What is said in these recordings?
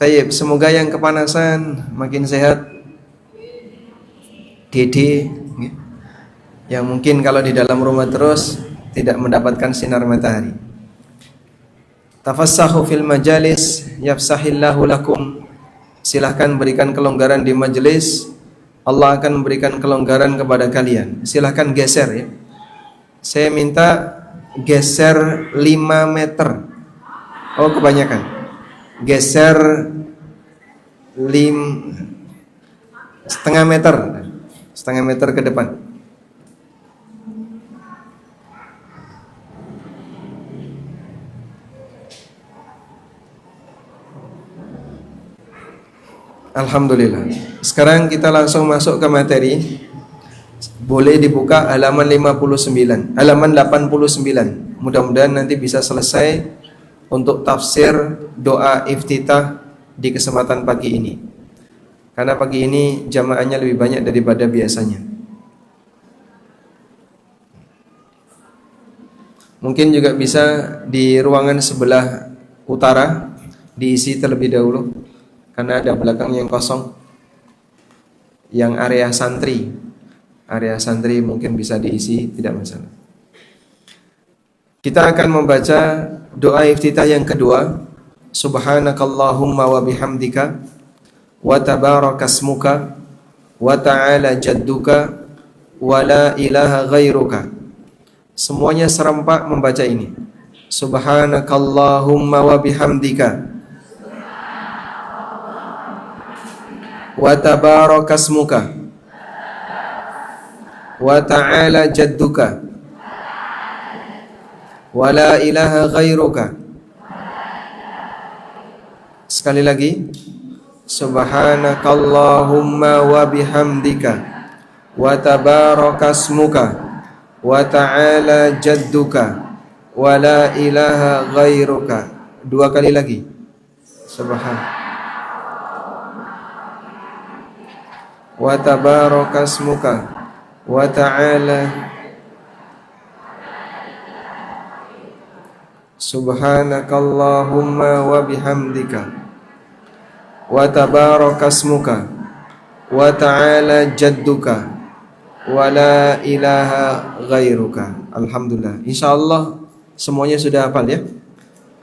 Tayyib, semoga yang kepanasan makin sehat. Dede, yang mungkin kalau di dalam rumah terus tidak mendapatkan sinar matahari. Tafassahu fil majalis yafsahillahu lakum. Silahkan berikan kelonggaran di majelis, Allah akan memberikan kelonggaran kepada kalian. Silahkan geser ya. Saya minta geser 5 meter. Oh kebanyakan. Geser setengah meter ke depan. Alhamdulillah. Sekarang kita langsung masuk ke materi. Boleh dibuka halaman 59, halaman 89. Mudah-mudahan nanti bisa selesai untuk tafsir doa iftitah di kesempatan pagi ini. Karena pagi ini jamaahnya lebih banyak daripada biasanya. Mungkin juga bisa di ruangan sebelah utara diisi terlebih dahulu, karena ada belakang yang kosong. Yang area santri mungkin bisa diisi, tidak masalah. Kita akan membaca doa iftitah yang kedua. Subhanakallahumma wa bihamdika wa tabarakasmuka wa ta'ala jadduka wa la ilaha ghairuka. Semuanya serempak membaca ini. Subhanakallahumma wa bihamdika wa tabarakasmuka wa ta'ala jadduka wa la ilaha ghairuka. Sekali lagi. Subhanakallahumma wa bihamdika wa tabarakasmuka wa ta'ala jadduka wa la ilaha ghairuka. 2 kali lagi. Wa tabarakasmuka wa ta'ala Subhanakallahumma wa bihamdika wa tabarakasmuka wa ta'ala jadduka wa la ilaha ghairuka. Alhamdulillah. Insyaallah semuanya sudah hafal ya.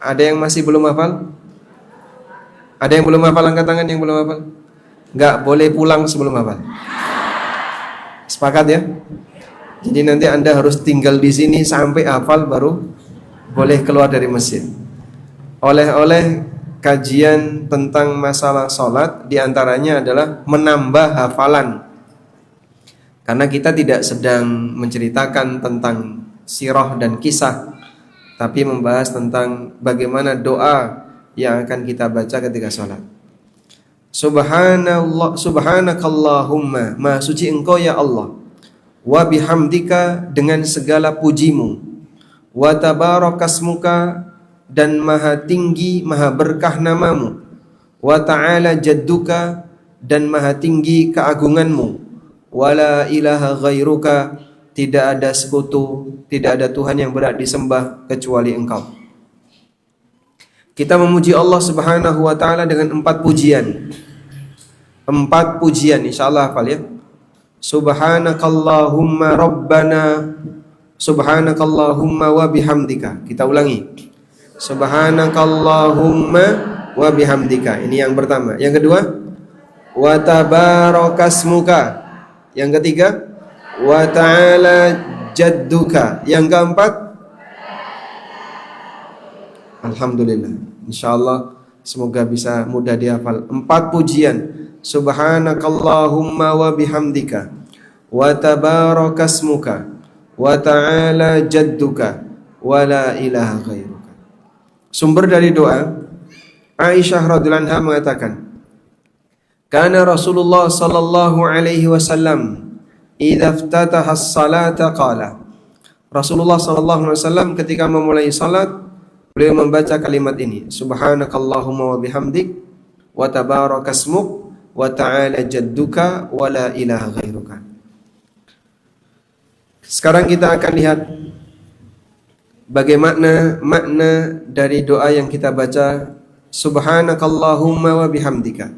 Ada yang masih belum hafal? Ada yang belum hafal, angkat tangan yang belum hafal. Enggak boleh pulang sebelum hafal. Sepakat ya? Jadi nanti Anda harus tinggal di sini sampai hafal baru boleh keluar dari masjid. Oleh-oleh kajian tentang masalah sholat diantaranya adalah menambah hafalan. Karena kita tidak sedang menceritakan tentang sirah dan kisah, tapi membahas tentang bagaimana doa yang akan kita baca ketika sholat. Subhanallah, subhanakallahumma, maha suci engkau ya Allah, wa bihamdika, dengan segala pujimu, wa tabarakasmuka, dan maha tinggi, maha berkah namamu, wa ta'ala jadduka, dan maha tinggi keagunganmu, wa la ilaha ghairuka, tidak ada sekutu, tidak ada Tuhan yang berhak disembah kecuali engkau. Kita memuji Allah subhanahu wa ta'ala dengan 4 pujian. 4 pujian, insyaAllah hafal ya. Subhanakallahumma rabbana, subhanakallahumma wa bihamdika. Kita ulangi. Subhanakallahumma wa bihamdika. Ini yang pertama. Yang kedua, wa tabarakasmuka. Yang ketiga, wa ta'ala jadduka. Yang keempat, alhamdulillah. Insyaallah semoga bisa mudah dihafal. 4 pujian. Subhanakallahumma wa bihamdika wa tabarakasmuka wa ta'ala jadduka wa la ilaha ghairuka. Sumber dari doa, Aisyah radhiyallahu anha mengatakan, kana Rasulullah sallallahu alaihi wasallam idza iftataha as-salata qala. Rasulullah sallallahu alaihi wasallam ketika memulai salat, beliau membaca kalimat ini, subhanakallahumma wa bihamdik wa tabarakasmuk wa ta'ala jadduka wa la ilaha ghairuka. Sekarang kita akan lihat bagaimana makna dari doa yang kita baca subhanakallahumma wa bihamdika.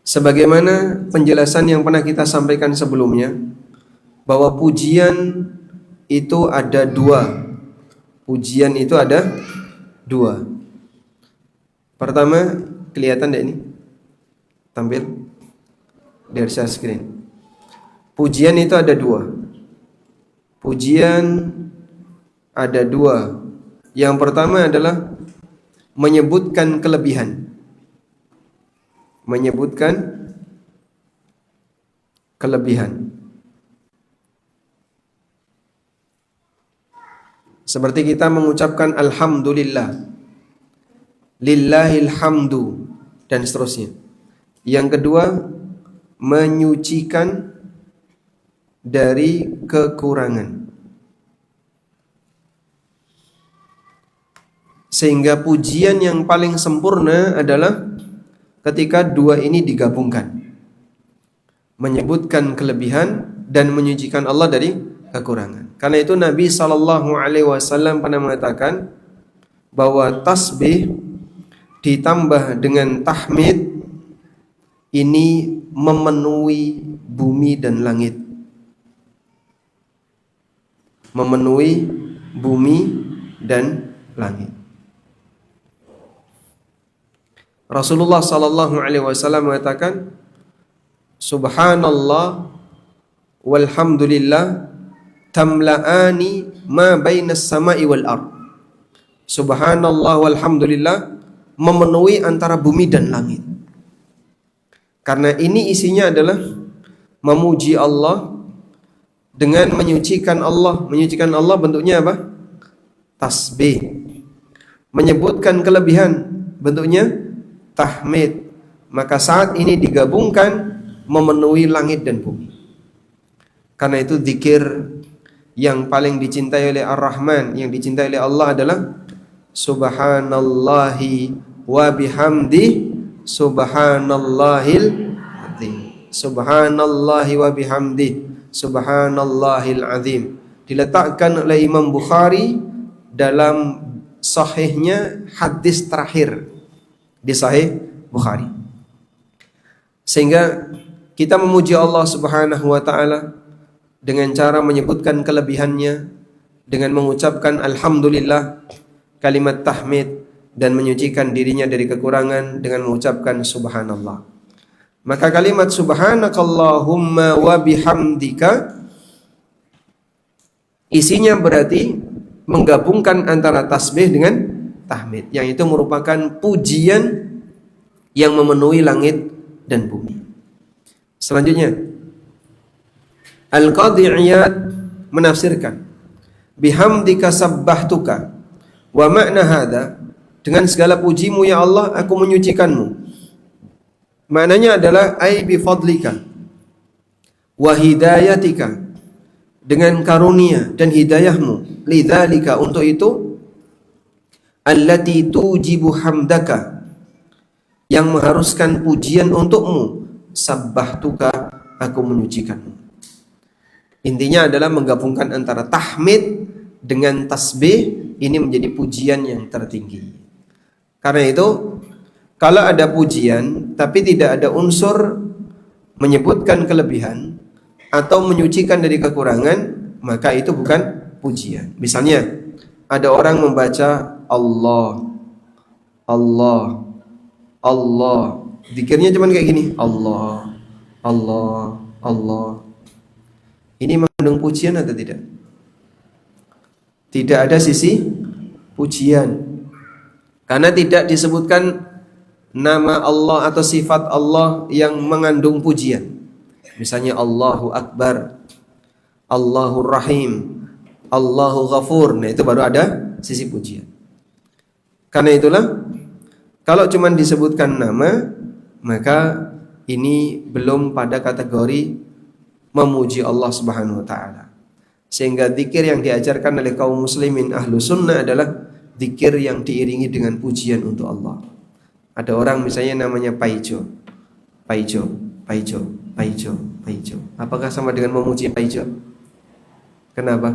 Sebagaimana penjelasan yang pernah kita sampaikan sebelumnya, bahwa pujian itu ada dua. Pujian itu ada dua. Pertama, kelihatan deh ini? Tampil dari share screen. Pujian itu ada dua. Pujian ada dua. Yang pertama adalah menyebutkan kelebihan. Menyebutkan kelebihan. Seperti kita mengucapkan alhamdulillah, lillahil hamdu, dan seterusnya. Yang kedua, menyucikan dari kekurangan. Sehingga pujian yang paling sempurna adalah ketika dua ini digabungkan, menyebutkan kelebihan dan menyucikan Allah dari kekurangan. Karena itu Nabi SAW pernah mengatakan bahwa tasbih ditambah dengan tahmid ini memenuhi bumi dan langit. Memenuhi bumi dan langit. Rasulullah SAW mengatakan, Subhanallah walhamdulillah tamla'ani ma bainas sama'i wal ard. Subhanallah walhamdulillah memenuhi antara bumi dan langit. Karena ini isinya adalah memuji Allah dengan menyucikan Allah. Menyucikan Allah bentuknya apa? Tasbih. Menyebutkan kelebihan bentuknya tahmid. Maka saat ini digabungkan memenuhi langit dan bumi. Karena itu zikir yang paling dicintai oleh Ar-Rahman, yang dicintai oleh Allah adalah Subhanallahi wa bihamdi Subhanallahil azim. Subhanallahi wa bihamdi Subhanallahil azim. Diletakkan oleh Imam Bukhari dalam sahihnya hadis terakhir di Sahih Bukhari. Sehingga kita memuji Allah Subhanahu wa taala dengan cara menyebutkan kelebihannya, dengan mengucapkan alhamdulillah, kalimat tahmid, dan menyucikan dirinya dari kekurangan dengan mengucapkan subhanallah. Maka kalimat subhanakallahumma wa bihamdika isinya berarti menggabungkan antara tasbih dengan tahmid, yang itu merupakan pujian yang memenuhi langit dan bumi. Selanjutnya, Al-Qadhi Iyad menafsirkan bihamdika sabbahtuka wa makna hadza, dengan segala pujimu ya Allah aku menyucikanmu. Maknanya adalah ai bi fadlika wa hidayatika, dengan karunia dan hidayahmu, lidzalika, untuk itu, allati tujibu hamdaka, yang mengharuskan pujian untukmu, sabbahtuka, aku menyucikanmu. Intinya adalah menggabungkan antara tahmid dengan tasbih, ini menjadi pujian yang tertinggi. Karena itu, kalau ada pujian tapi tidak ada unsur menyebutkan kelebihan atau menyucikan dari kekurangan, maka itu bukan pujian. Misalnya, ada orang membaca Allah, Allah, Allah, zikirnya cuma kayak gini, Allah, Allah, Allah. Ini mengandung pujian atau tidak? Tidak ada sisi pujian, karena tidak disebutkan nama Allah atau sifat Allah yang mengandung pujian. Misalnya Allahu Akbar, Allahu Rahim, Allahu Ghafur. Nah, itu baru ada sisi pujian. Karena itulah, kalau cuma disebutkan nama, maka ini belum pada kategori memuji Allah Subhanahu wa taala. Sehingga zikir yang diajarkan oleh kaum muslimin ahlu sunnah adalah zikir yang diiringi dengan pujian untuk Allah. Ada orang misalnya namanya Paijo, Paijo, Paijo, Paijo, Paijo. Apakah sama dengan memuji Paijo? Kenapa?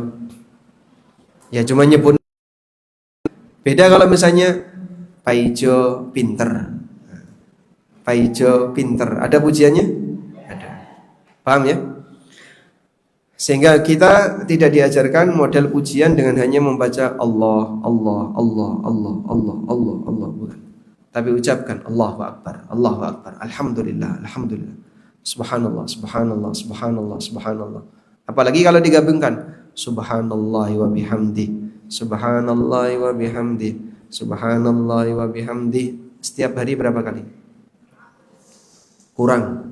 Ya cuma nyebut. Beda kalau misalnya Paijo pinter. Paijo pinter. Ada pujiannya? Ada. Paham ya? Sehingga kita tidak diajarkan model pujian dengan hanya membaca Allah, Allah, Allah, Allah, Allah, Allah, Allah, bukan. Tapi ucapkan Allahu Akbar, Allahu Akbar, Alhamdulillah, Alhamdulillah, Subhanallah, Subhanallah, Subhanallah, Subhanallah. Apalagi kalau digabungkan Subhanallah wa bihamdi, Subhanallah wa bihamdi, Subhanallah wa bihamdi. Setiap hari berapa kali? Kurang.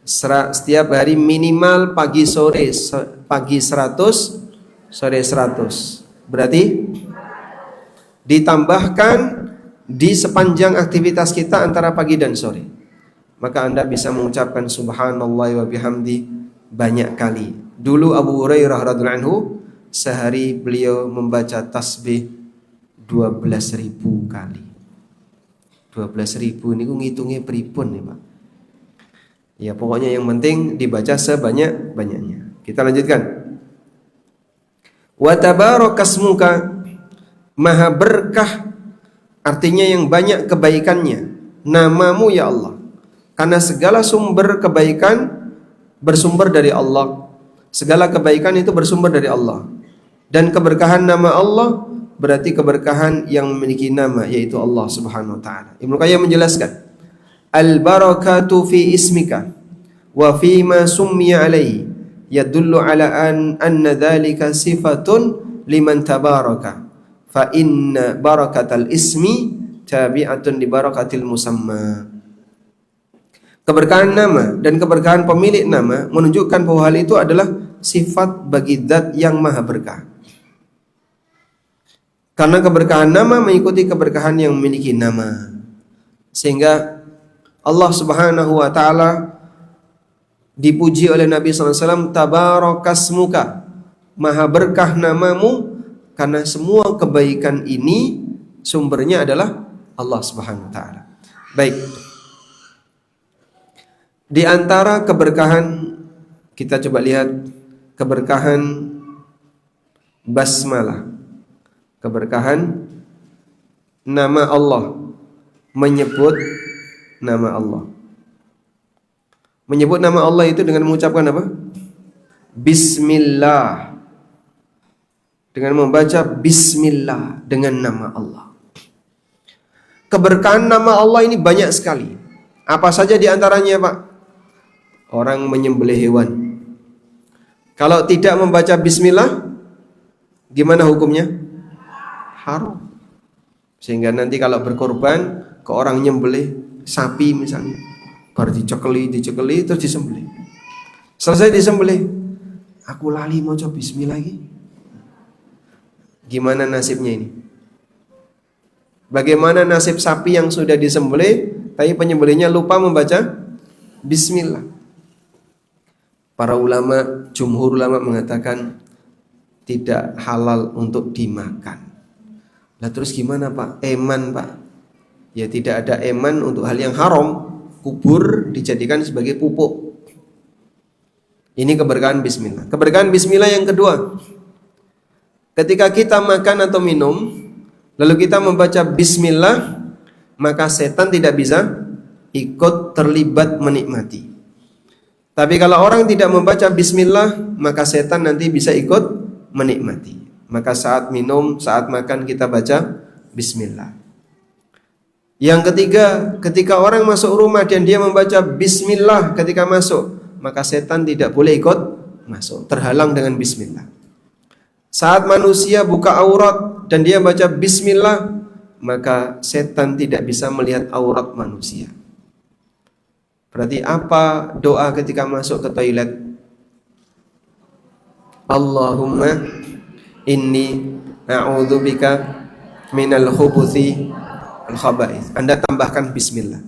Setiap hari minimal pagi sore, pagi 100, sore 100. Berarti ditambahkan di sepanjang aktivitas kita antara pagi dan sore. Maka Anda bisa mengucapkan Subhanallah wa bihamdi banyak kali. Dulu Abu Hurairah radhiyallahu anhu sehari beliau membaca tasbih 12.000 kali. 12.000 ini ngitungnya pripun nih Pak. Ya pokoknya yang penting dibaca sebanyak-banyaknya. Kita lanjutkan. Wa tabarakasmuka, maha berkah, artinya yang banyak kebaikannya namamu ya Allah. Karena segala sumber kebaikan bersumber dari Allah. Segala kebaikan itu bersumber dari Allah. Dan keberkahan nama Allah berarti keberkahan yang memiliki nama, yaitu Allah Subhanahu wa taala. Ibnu Qayyim menjelaskan, al-barakatu fi ismika wa fi ma summiya alaihi yadullu ala anna dhalika sifatun liman tabaraka fa inna barakatal ismi tabi'atun li barakatil musamma. Keberkahan nama dan keberkahan pemilik nama menunjukkan bahwa hal itu adalah sifat bagi zat yang maha berkah. Karena keberkahan nama mengikuti keberkahan yang memiliki nama. Sehingga Allah Subhanahu wa taala dipuji oleh Nabi sallallahu alaihi wasallam, tabarakasmuka, maha berkah namamu, karena semua kebaikan ini sumbernya adalah Allah Subhanahu wa taala. Baik. Di antara keberkahan, kita coba lihat keberkahan basmalah. Keberkahan nama Allah, menyebut nama Allah. Menyebut nama Allah itu dengan mengucapkan apa? Bismillah. Dengan membaca Bismillah dengan nama Allah. Keberkahan nama Allah ini banyak sekali. Apa saja di antaranya, Pak? Orang menyembelih hewan. Kalau tidak membaca Bismillah, gimana hukumnya? Haram. Sehingga nanti kalau berkorban ke orang nyembelih sapi misalnya, baru dicekeli terus disembelih. Selesai disembelih, aku lali mau coba Bismillah lagi. Gimana nasibnya ini? Bagaimana nasib sapi yang sudah disembelih tapi penyembelihnya lupa membaca Bismillah? Para ulama, jumhur ulama mengatakan tidak halal untuk dimakan. Nah terus gimana Pak? Eman Pak? Ya tidak ada eman untuk hal yang haram. Kubur dijadikan sebagai pupuk. Ini keberkahan Bismillah. Keberkahan Bismillah yang kedua, ketika kita makan atau minum lalu kita membaca Bismillah, maka setan tidak bisa ikut terlibat menikmati. Tapi kalau orang tidak membaca Bismillah, maka setan nanti bisa ikut menikmati. Maka saat minum, saat makan kita baca Bismillah. Yang ketiga, ketika orang masuk rumah dan dia membaca Bismillah ketika masuk, maka setan tidak boleh ikut masuk, terhalang dengan Bismillah. Saat manusia buka aurat dan dia baca Bismillah, maka setan tidak bisa melihat aurat manusia. Berarti apa doa ketika masuk ke toilet? Allahumma inni a'udzubika minal khubuthi al khaba'ith. Anda tambahkan Bismillah.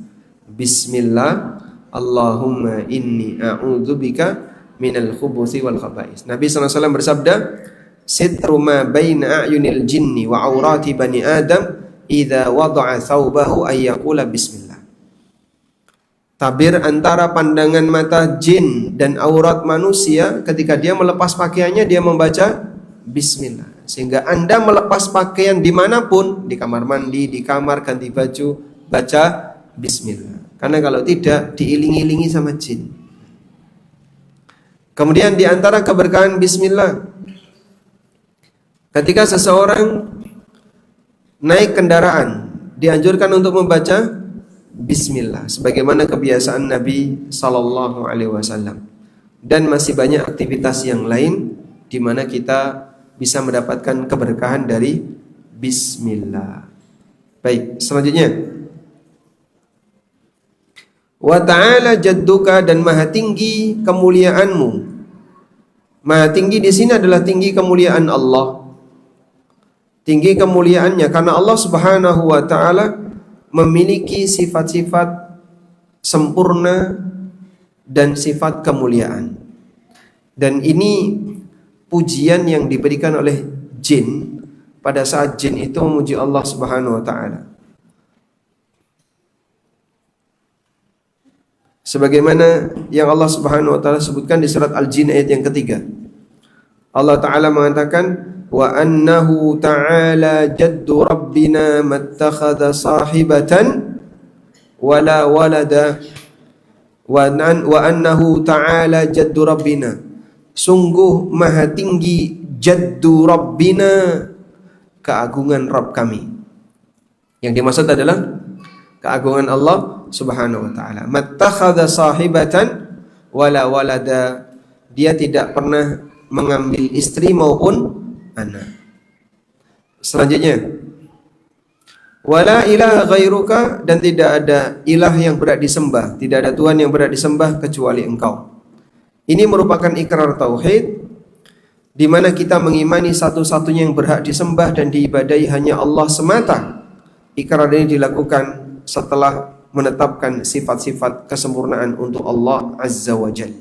Bismillah, Allahumma inni a'udzubika minal khubuthi wal khaba'ith. Nabi SAW bersabda, sitru ma baina a'yunil jinni wa aurati bani Adam idza wada'a thawbahu ayyaqula Bismillah. Tabir antara pandangan mata jin dan aurat manusia ketika dia melepas pakaiannya dia membaca Bismillah. Sehingga Anda melepas pakaian dimanapun, di kamar mandi, di kamar ganti baju, baca bismillah. Karena kalau tidak diiling-ilingi sama jin. Kemudian di antara keberkahan bismillah, ketika seseorang naik kendaraan, dianjurkan untuk membaca bismillah sebagaimana kebiasaan Nabi sallallahu alaihi wasallam. Dan masih banyak aktivitas yang lain di mana kita bisa mendapatkan keberkahan dari bismillah. Baik, selanjutnya. Wa ta'ala jadduka, dan maha tinggi kemuliaanmu. Maha tinggi di sini adalah tinggi kemuliaan Allah. Tinggi kemuliaannya karena Allah Subhanahu wa taala memiliki sifat-sifat sempurna dan sifat kemuliaan. Dan ini pujian yang diberikan oleh jin pada saat jin itu memuji Allah Subhanahu wa taala. Sebagaimana yang Allah Subhanahu wa taala sebutkan di surat Al-Jin ayat yang ketiga. Allah taala mengatakan, wa annahu ta'ala jaddu rabbina mattakhadha sahibatan wala walada wa annahu ta'ala jaddu rabbina, sungguh maha tinggi jaddu rabbina, keagungan Rabb kami. Yang dimaksud adalah keagungan Allah Subhanahu wa taala. Mattakhadha sahibatan wala walada, dia tidak pernah mengambil istri maupun anak. Selanjutnya, wala ilaha ghairuka, dan tidak ada ilah yang berhak disembah, tidak ada Tuhan yang berhak disembah kecuali Engkau. Ini merupakan ikrar tauhid di mana kita mengimani satu-satunya yang berhak disembah dan diibadahi hanya Allah semata. Ikrar ini dilakukan setelah menetapkan sifat-sifat kesempurnaan untuk Allah Azza wa Jalla.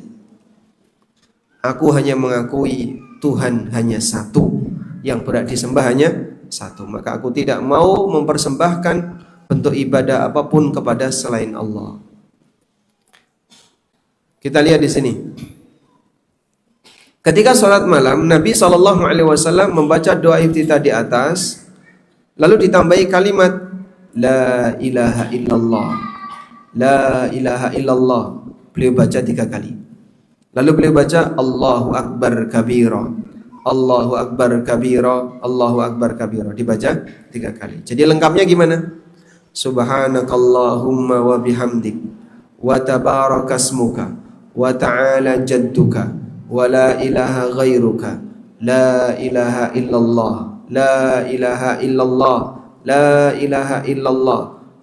Aku hanya mengakui Tuhan hanya satu, yang berhak disembah hanya satu, maka aku tidak mau mempersembahkan bentuk ibadah apapun kepada selain Allah. Kita lihat di sini. Ketika sholat malam, Nabi SAW membaca doa iftitah di atas, lalu ditambahi kalimat La ilaha illallah, La ilaha illallah. Beliau baca 3 kali. Lalu beliau baca Allahu Akbar kabira, Allahu Akbar kabira, Allahu Akbar kabira. Dibaca 3 kali. Jadi lengkapnya gimana? Subhanakallahumma wa bihamdik, wa tabarakasmuka, wa ta'ala jadduka, wa la ilaha ghairuka, la ilaha illallah, la ilaha illallah, la ilaha illallah,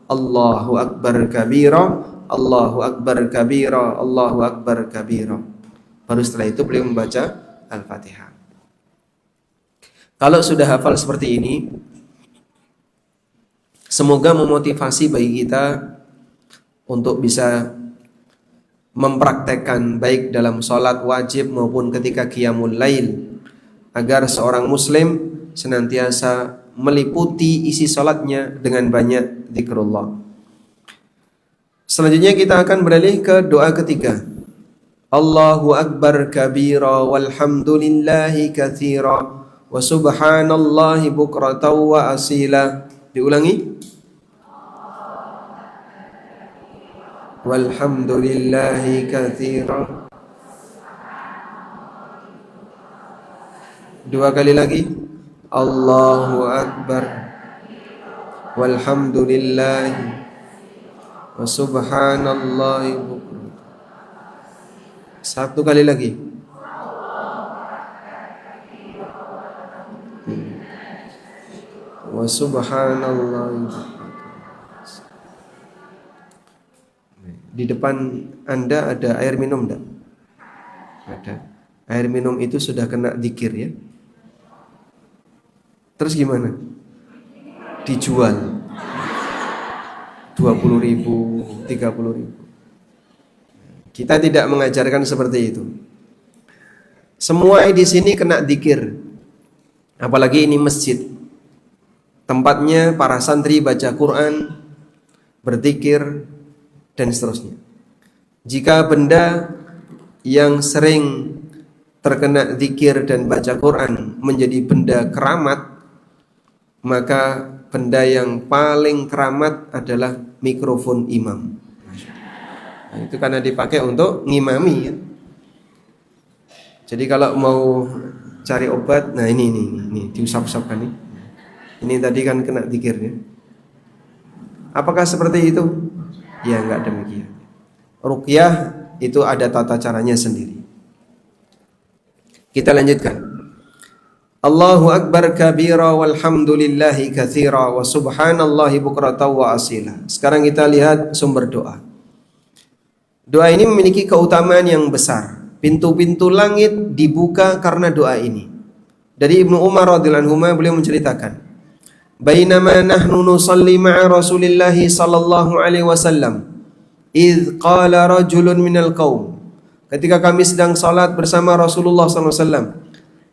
Allahu Akbar kabira, Allahu Akbar kabira, Allahu Akbar kabira. Baru setelah itu beliau membaca Al-Fatihah. Kalau sudah hafal seperti ini, semoga memotivasi bagi kita untuk bisa mempraktekkan baik dalam sholat wajib maupun ketika qiyamul lail, agar seorang muslim senantiasa meliputi isi sholatnya dengan banyak zikrullah. Selanjutnya kita akan beralih ke doa ketiga. Allahu Akbar kabira walhamdulillahi katsira wa subhanallahi bukratan wa asila. Diulangi. Walhamdulillahi katsira. 2 kali lagi. Allahu Akbar walhamdulillahi wa subhanallahi bukratan. 1 kali lagi. Wa subhanallah. Di depan Anda ada air minum enggak? Ada. Air minum itu sudah kena dzikir ya. Terus gimana? Dijual 20.000, 30.000. Kita tidak mengajarkan seperti itu. Semua di sini kena dzikir. Apalagi ini masjid. Tempatnya para santri baca Quran, berzikir, dan seterusnya. Jika benda yang sering terkena zikir dan baca Quran menjadi benda keramat, maka benda yang paling keramat adalah mikrofon imam. Nah, itu karena dipakai untuk ngimami ya. Jadi kalau mau cari obat, nah ini diusap-usapkan nih. Ini tadi kan kena zikirnya. Apakah seperti itu? Ya enggak demikian. Ruqyah itu ada tata caranya sendiri. Kita lanjutkan. Allahu akbar kabira walhamdulillahi katsira wa subhanallahi bukratan wa asila. Sekarang kita lihat sumber doa. Doa ini memiliki keutamaan yang besar. Pintu-pintu langit dibuka karena doa ini. Dari Ibnu Umar radhiyallahu anhu beliau menceritakan, "Bainama nahnu nusalli ma'a Rasulillah sallallahu alaihi wasallam, idz qala rajulun minal qaum." Ketika kami sedang salat bersama Rasulullah sallallahu alaihi wasallam,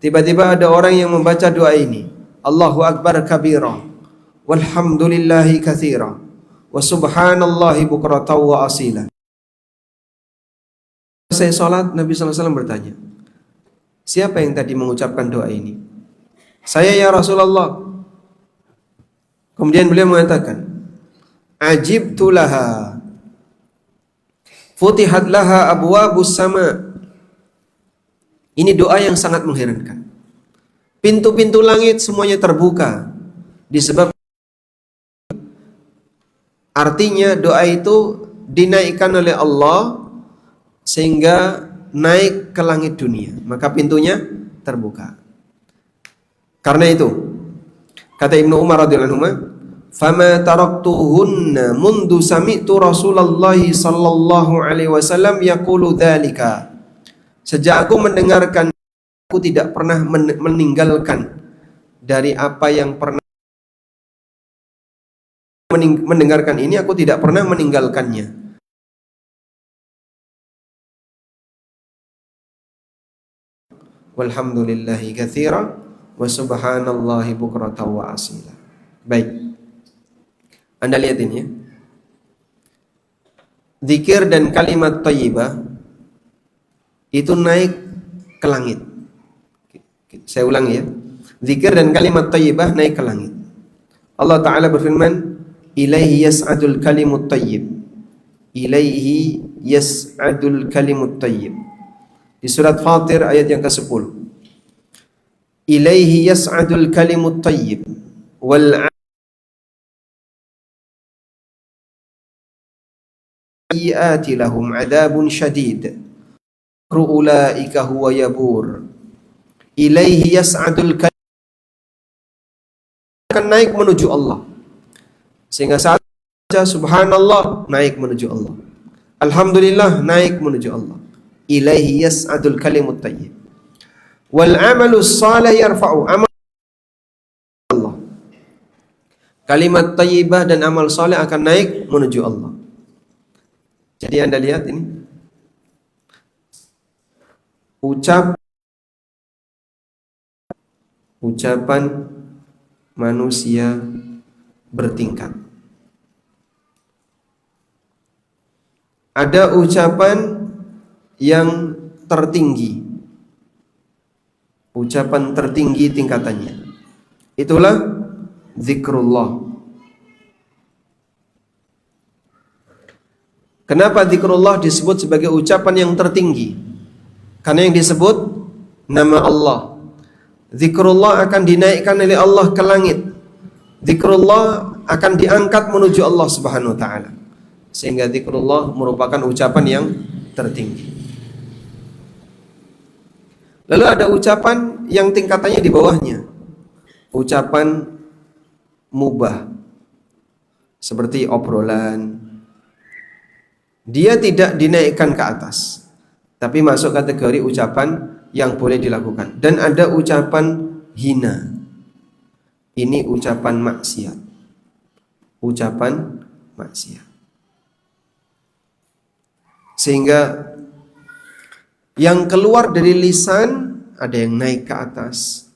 tiba-tiba ada orang yang membaca doa ini. Allahu akbar kabira, walhamdulillahi katsira, wa subhanallahi bukratan wa asila. Saya salat, Nabi sallallahu alaihi wasallam bertanya, siapa yang tadi mengucapkan doa ini? Saya ya Rasulullah. Kemudian beliau mengatakan, ajibtu laha, futihat laha abwabus sama. Ini doa yang sangat mengherankan. Pintu-pintu langit semuanya terbuka. Disebab artinya doa itu dinaikkan oleh Allah sehingga naik ke langit dunia, maka pintunya terbuka. Karena itu kata Ibnu Umar radhiyallahu anhu, "Fama taraktuhunna mundu sami'tu Rasulullah sallallahu alaihi wasallam yaqulu dzalika." Sejak aku mendengarkan, aku tidak pernah meninggalkan dari apa yang pernah mendengarkan ini, aku tidak pernah meninggalkannya. Walhamdulillahi katsira wa subhanallahi bukratan wa asila. Baik. Anda lihat ini ya. Zikir dan kalimat thayyibah itu naik ke langit. Saya ulangi ya. Zikir dan kalimat thayyibah naik ke langit. Allah Ta'ala berfirman, "Ilaihi yas'adul kalimut thayyib." Ilaihi yas'adul kalimut thayyib. Di surat Fatir ayat yang ke-10. Ilaihi yas'adul kalimut thayyib wal ayati lahum adabun syadid. Ulaika huwa yabur. Ilaihi yas'adul kalim akan naik menuju Allah. Sehingga saat baca subhanallah naik menuju Allah. Alhamdulillah naik menuju Allah. Ilaihi yas'adul kalimut thayyib wal amalus salih yarfa'u amal Allah. Kalimat thayyibah dan amal saleh akan naik menuju Allah. Jadi Anda lihat ini ucapan manusia bertingkat. Ada ucapan yang tertinggi, ucapan tertinggi tingkatannya, itulah zikrullah. Kenapa zikrullah disebut sebagai ucapan yang tertinggi? Karena yang disebut nama Allah. Zikrullah akan dinaikkan oleh Allah ke langit. Zikrullah akan diangkat menuju Allah Subhanahu wa taala. Sehingga zikrullah merupakan ucapan yang tertinggi. Lalu ada ucapan yang tingkatannya di bawahnya. Ucapan mubah. Seperti obrolan. Dia tidak dinaikkan ke atas, tapi masuk kategori ucapan yang boleh dilakukan. Dan ada ucapan hina. Ini ucapan maksiat. Ucapan maksiat. Sehingga yang keluar dari lisan ada yang naik ke atas,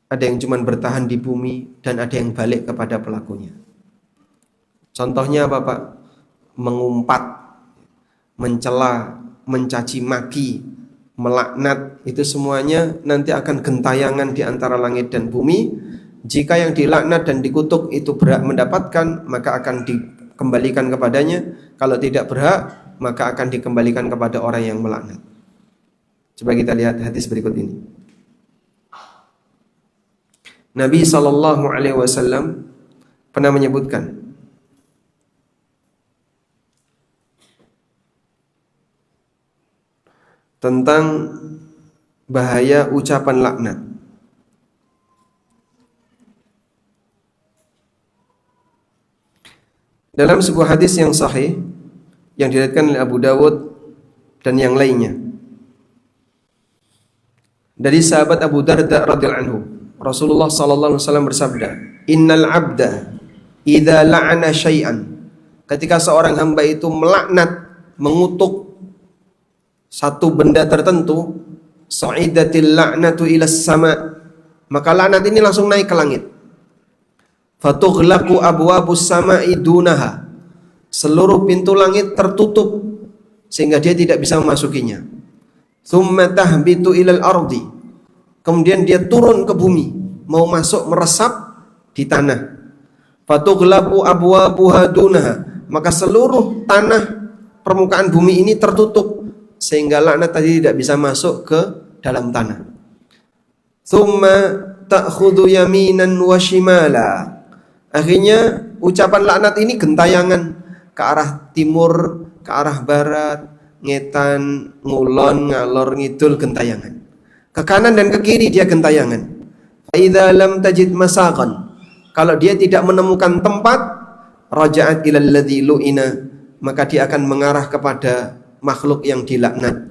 ada yang cuma bertahan di bumi, dan ada yang balik kepada pelakunya. Contohnya apa Pak? Mengumpat, mencela, mencaci maki, melaknat, itu semuanya nanti akan gentayangan di antara langit dan bumi. Jika yang dilaknat dan dikutuk itu berhak mendapatkan, maka akan dikembalikan kepadanya. Kalau tidak berhak, maka akan dikembalikan kepada orang yang melaknat. Coba kita lihat hadis berikut ini. Nabi SAW pernah menyebutkan tentang bahaya ucapan laknat. Dalam sebuah hadis yang sahih yang diriwayatkan oleh Abu Dawud dan yang lainnya, dari sahabat Abu Darda radhiyallahu anhu, Rasulullah sallallahu alaihi wasallam bersabda, "Innal 'abda idza la'ana syai'an." Ketika seorang hamba itu melaknat, mengutuk satu benda tertentu, sa'idatil la'natu ilas sama, maka laknat ini langsung naik ke langit. Fatughlaqu abwabus sama'i dunaha, seluruh pintu langit tertutup sehingga dia tidak bisa memasukinya. Tsumma tahbitu ilal ardi, kemudian dia turun ke bumi, mau masuk meresap di tanah. Fatughlaqu abwabuha dunaha, maka seluruh tanah permukaan bumi ini tertutup sehingga laknat tadi tidak bisa masuk ke dalam tanah. Tsumma ta'khudhu yaminan wa shimala, akhirnya ucapan laknat ini gentayangan ke arah timur, ke arah barat, ngetan, ngulon, ngalor, ngidul, gentayangan. Ke kanan dan ke kiri dia gentayangan. Fa idza lam tajid masaqan, kalau dia tidak menemukan tempat, raja'at ilal ladzi lu'ina, maka dia akan mengarah kepada makhluk yang dilaknat.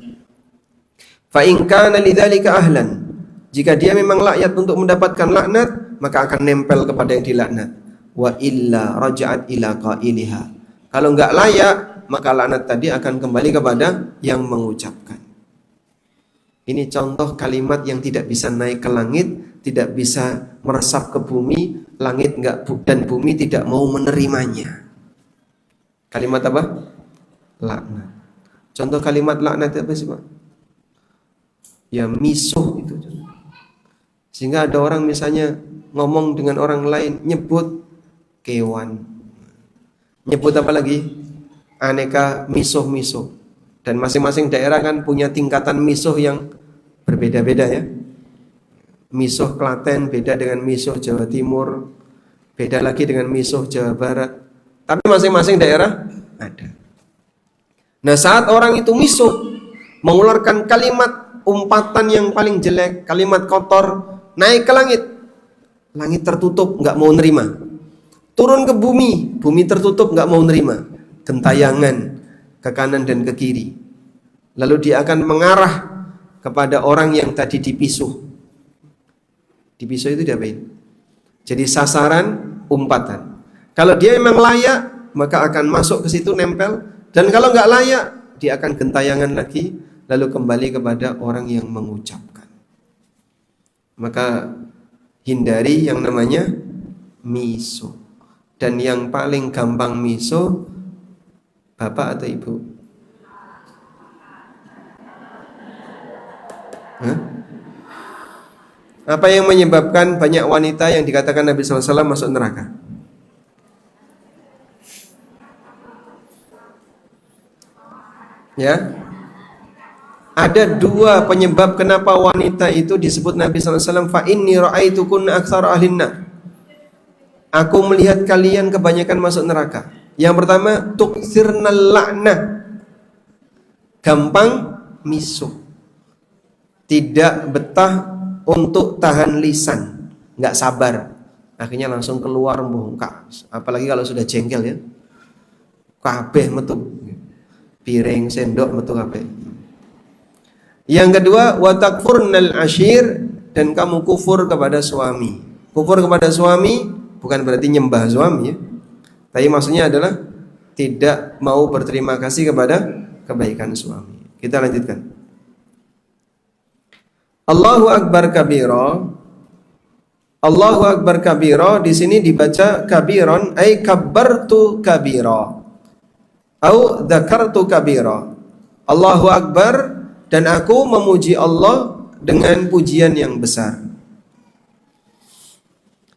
Fa in kana lidzalika ahlan, jika dia memang layak untuk mendapatkan laknat, maka akan nempel kepada yang dilaknat. Wa illa raja'at ila qailiha, kalau enggak layak, maka laknat tadi akan kembali kepada yang mengucapkan. Ini contoh kalimat yang tidak bisa naik ke langit, tidak bisa meresap ke bumi, langit enggak dan bumi tidak mau menerimanya. Kalimat apa? Laknat. Contoh kalimat laknat apa sih Pak? Ya misuh itu. Sehingga ada orang misalnya ngomong dengan orang lain, nyebut kewan, nyebut apa lagi? Aneka misuh-misuh. Dan masing-masing daerah kan punya tingkatan misuh yang berbeda-beda ya. Misuh Klaten beda dengan misuh Jawa Timur, beda lagi dengan misuh Jawa Barat. Tapi masing-masing daerah ada. Nah, saat orang itu misuh, mengeluarkan kalimat umpatan yang paling jelek, kalimat kotor, naik ke langit, langit tertutup, nggak mau nerima. Turun ke bumi, bumi tertutup, nggak mau nerima. Gentayangan ke kanan dan ke kiri. Lalu dia akan mengarah kepada orang yang tadi dipisuh. Dipisuh itu diapain? Jadi sasaran umpatan. Kalau dia memang layak, maka akan masuk ke situ, nempel. Dan kalau nggak layak, dia akan gentayangan lagi, lalu kembali kepada orang yang mengucapkan. Maka hindari yang namanya miso. Dan yang paling gampang miso, bapak atau ibu? Hah? Apa yang menyebabkan banyak wanita yang dikatakan Nabi SAW masuk neraka? Ya, ada dua penyebab kenapa wanita itu disebut Nabi SAW. Fa inni ra'aitukun aktsara ahlin nar. Aku melihat kalian kebanyakan masuk neraka. Yang pertama, tuktsirnal la'nah, gampang misuh, tidak betah untuk tahan lisan, nggak sabar, akhirnya langsung keluar bongkar. Apalagi kalau sudah jengkel ya, kabeh metu. Piring, sendok metu kabeh. Yang kedua, wa takfurnal ashir, dan kamu kufur kepada suami. Kufur kepada suami bukan berarti nyembah suami ya. Tapi maksudnya adalah tidak mau berterima kasih kepada kebaikan suami. Kita lanjutkan. Allahu akbar kabira. Allahu akbar kabira di sini dibaca kabiron, ay kabbartu kabira. Au dzakartu kabira. Allahu akbar dan aku memuji Allah dengan pujian yang besar.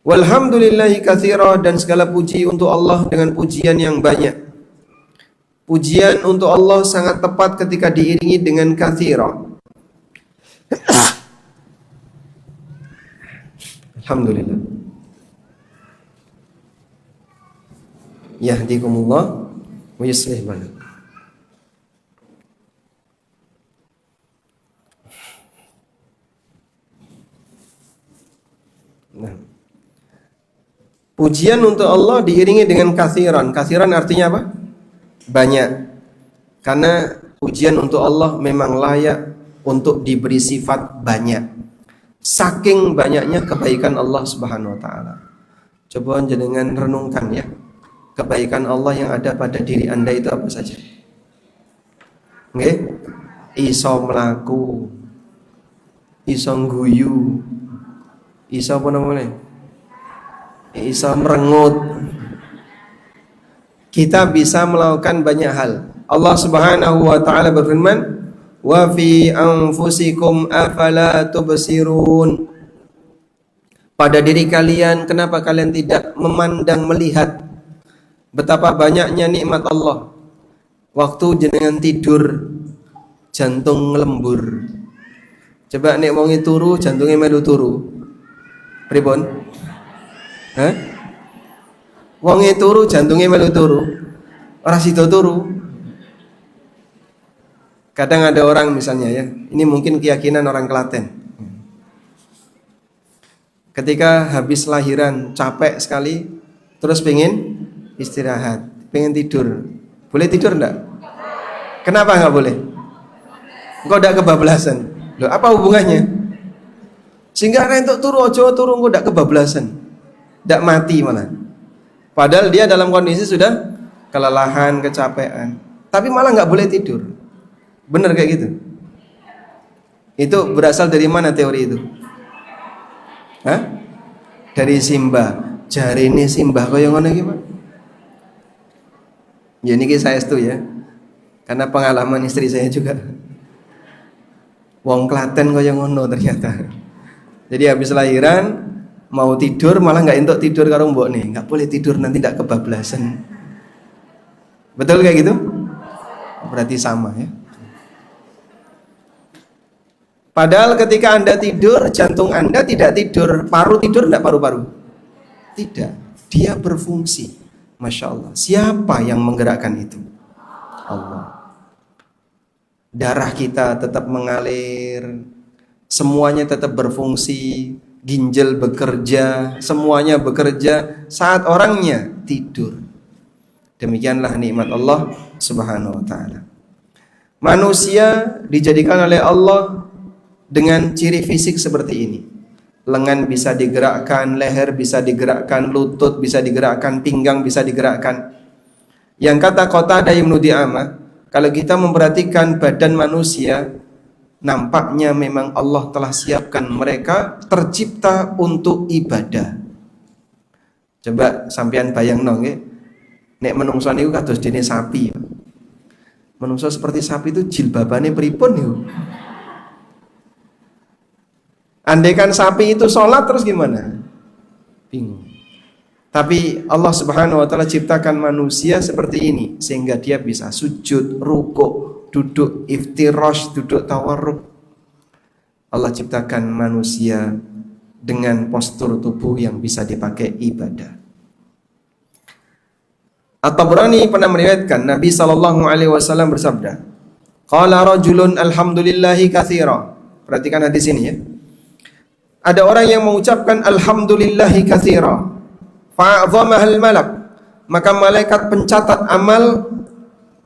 Walhamdulillahi katsira, dan segala puji untuk Allah dengan pujian yang banyak. Pujian untuk Allah sangat tepat ketika diiringi dengan katsira. Alhamdulillah. Yahdikumullah wa yuslih balakum. Nah, pujian untuk Allah diiringi dengan katsiran. Katsiran artinya apa? Banyak. Karena pujian untuk Allah memang layak untuk diberi sifat banyak. Saking banyaknya kebaikan Allah Subhanahu wa taala. Coba jenengan renungkan ya. Kebaikan Allah yang ada pada diri Anda itu apa saja? Nggih? Iso mlaku, iso ngguyu, iso apa namanya? Iso merengut. Kita bisa melakukan banyak hal. Allah Subhanahu wa taala berfirman, "Wa fi anfusikum afala tubsirun." Pada diri kalian, kenapa kalian tidak memandang, melihat betapa banyaknya nikmat Allah? Waktu jenengan tidur, jantung ngelembur. Coba nek wong turu, jantungnya melu turu. Pripun? Hah? Wong turu, jantungnya melu turu. Ora sida turu. Kadang ada orang misalnya ya, ini mungkin keyakinan orang Klaten. Ketika habis lahiran capek sekali, terus pengen istirahat, pengen tidur. Boleh tidur enggak? Kenapa enggak boleh? Engkau enggak kebablasan. Loh, apa hubungannya? Sehingga rentuk turu, ojo turu engkau enggak kebablasan. Enggak mati malah. Padahal dia dalam kondisi sudah kelelahan, kecapean. Tapi malah enggak boleh tidur. Benar kayak gitu? Itu berasal dari mana teori itu? Hah? Dari Simbah. Jari ini Simbah kaya ngono iki, Pak. Ya niki saestu ya. Karena pengalaman istri saya juga. Wong Klaten kaya ngono ternyata. Jadi habis lahiran mau tidur malah enggak entuk tidur karo mbokne. Enggak boleh tidur, nanti enggak kebablasan. Betul kayak gitu? Berarti sama ya. Padahal ketika Anda tidur, jantung Anda tidak tidur. Paru tidur enggak paru-paru? Tidak. Dia berfungsi. Masya Allah. Siapa yang menggerakkan itu? Allah. Darah kita tetap mengalir. Semuanya tetap berfungsi. Ginjal bekerja. Semuanya bekerja saat orangnya tidur. Demikianlah nikmat Allah Subhanahu wa ta'ala. Manusia dijadikan oleh Allah dengan ciri fisik seperti ini. Lengan bisa digerakkan, leher bisa digerakkan, lutut bisa digerakkan, pinggang bisa digerakkan. Yang kata Qatadah Ibnu Di'amah, kalau kita memperhatikan badan manusia, nampaknya memang Allah telah siapkan mereka tercipta untuk ibadah. Coba sampean bayangno nggih, nek menungso niku kados dene sapi. Menungso seperti sapi itu jilbabane pripun niku? Andaikan sapi itu sholat terus gimana? Bingung. Tapi Allah Subhanahu wa ta'ala ciptakan manusia seperti ini sehingga dia bisa sujud, rukuk, duduk iftirash, duduk tawarruk. Allah ciptakan manusia dengan postur tubuh yang bisa dipakai ibadah. At-Tabrani pernah meriwayatkan Nabi SAW bersabda, "Qala rajulun alhamdulillahi katsira." Perhatikan hadis ini ya. Ada orang yang mengucapkan alhamdulillahi katsira, fa'azamahal malak, maka malaikat pencatat amal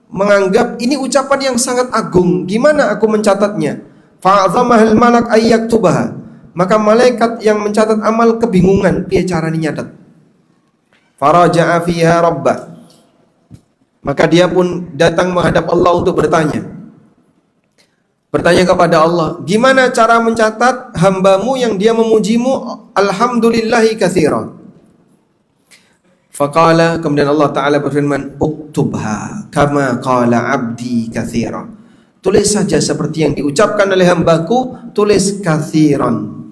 menganggap ini ucapan yang sangat agung. Gimana aku mencatatnya? Fa'azamahal malak ayyaktubaha, maka malaikat yang mencatat amal kebingungan, piye carane nyatet. Faraja'a fiha rabbah, maka dia pun datang menghadap Allah untuk bertanya kepada Allah, gimana cara mencatat hambamu yang dia memujimu alhamdulillahi katsiran? Faqala, kemudian Allah Ta'ala berfirman, uktubha kama qala abdi katsiran, tulis saja seperti yang diucapkan oleh hambaku, tulis kathiran.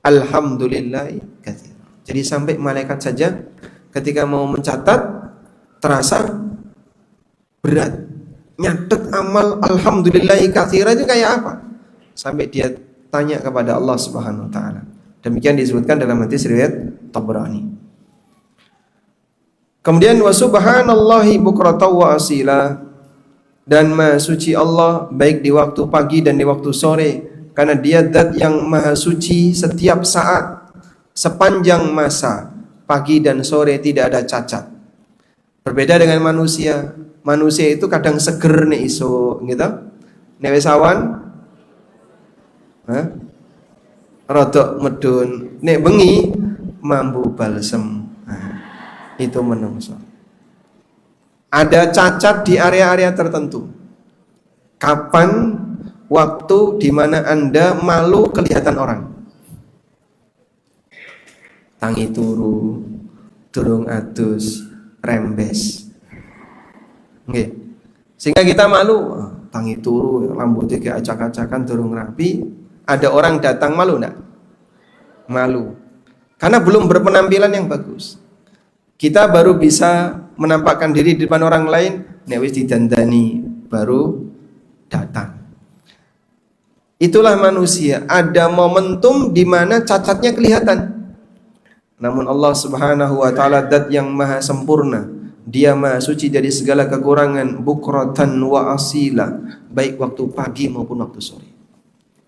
Alhamdulillah kathiran. Jadi sampai malaikat saja ketika mau mencatat terasa berat. Nyatet amal alhamdulillah kathiran itu kayak apa? Sampai dia tanya kepada Allah Subhanahu wa taala. Demikian disebutkan dalam hadis riwayat Tabrani. Kemudian wa subhanallahi bukratan wa asila, dan maha suci Allah baik di waktu pagi dan di waktu sore, karena dia zat yang maha suci setiap saat sepanjang masa, pagi dan sore tidak ada cacat. Berbeda dengan manusia. Manusia itu kadang seger nih iso gitu. Nek wis awan rodok medun, nek bengi mambu balsem. Itu menungso. Ada cacat di area-area tertentu. Kapan waktu di mana Anda malu kelihatan orang? Tangi turu, durung adus, rembes. Nggih. Sehingga kita malu, tangi turu, rambutnya kayak acak-acakan, durung rapi. Ada orang datang, malu enggak? Malu. Karena belum berpenampilan yang bagus. Kita baru bisa menampakkan diri di depan orang lain, nek wis didandani baru datang. Itulah manusia, ada momentum di mana cacatnya kelihatan. Namun Allah Subhanahu wa taala zat yang maha sempurna, dia maha suci dari segala kekurangan, bukratan wa asila, baik waktu pagi maupun waktu sore.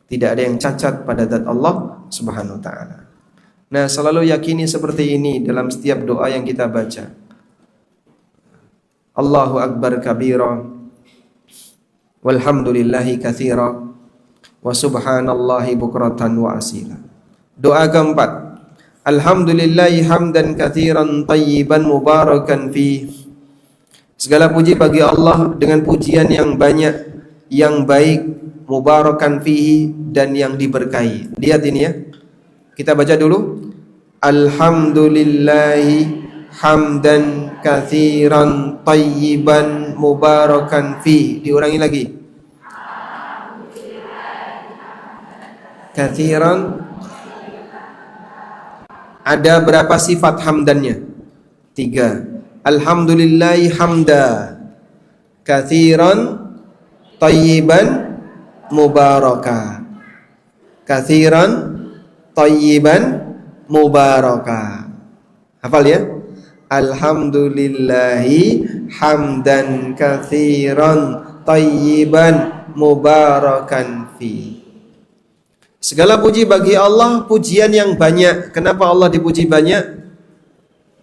Tidak ada yang cacat pada zat Allah Subhanahu wa taala. Nah, selalu yakini seperti ini dalam setiap doa yang kita baca. Allahu akbar kabira, walhamdulillahi katsira, wa subhanallahi bukratan wa asila. Doa keempat, alhamdulillahi hamdan katsiran tayyiban mubarakan fi. Segala puji bagi Allah dengan pujian yang banyak, yang baik, mubarakan fihi, dan yang diberkahi. Lihat ini ya. Kita baca dulu. Alhamdulillahi hamdan katsiran tayyiban mubarakan fi. Diulangi lagi. Katsiran. Ada berapa sifat hamdannya? 3. Alhamdulillahi hamda katsiran tayyiban mubaraka. Katsiran tayyiban mubaraka. Hafal ya? Alhamdulillahi hamdan katsiran tayyiban mubarakan fi. Segala puji bagi Allah, pujian yang banyak. Kenapa Allah dipuji banyak?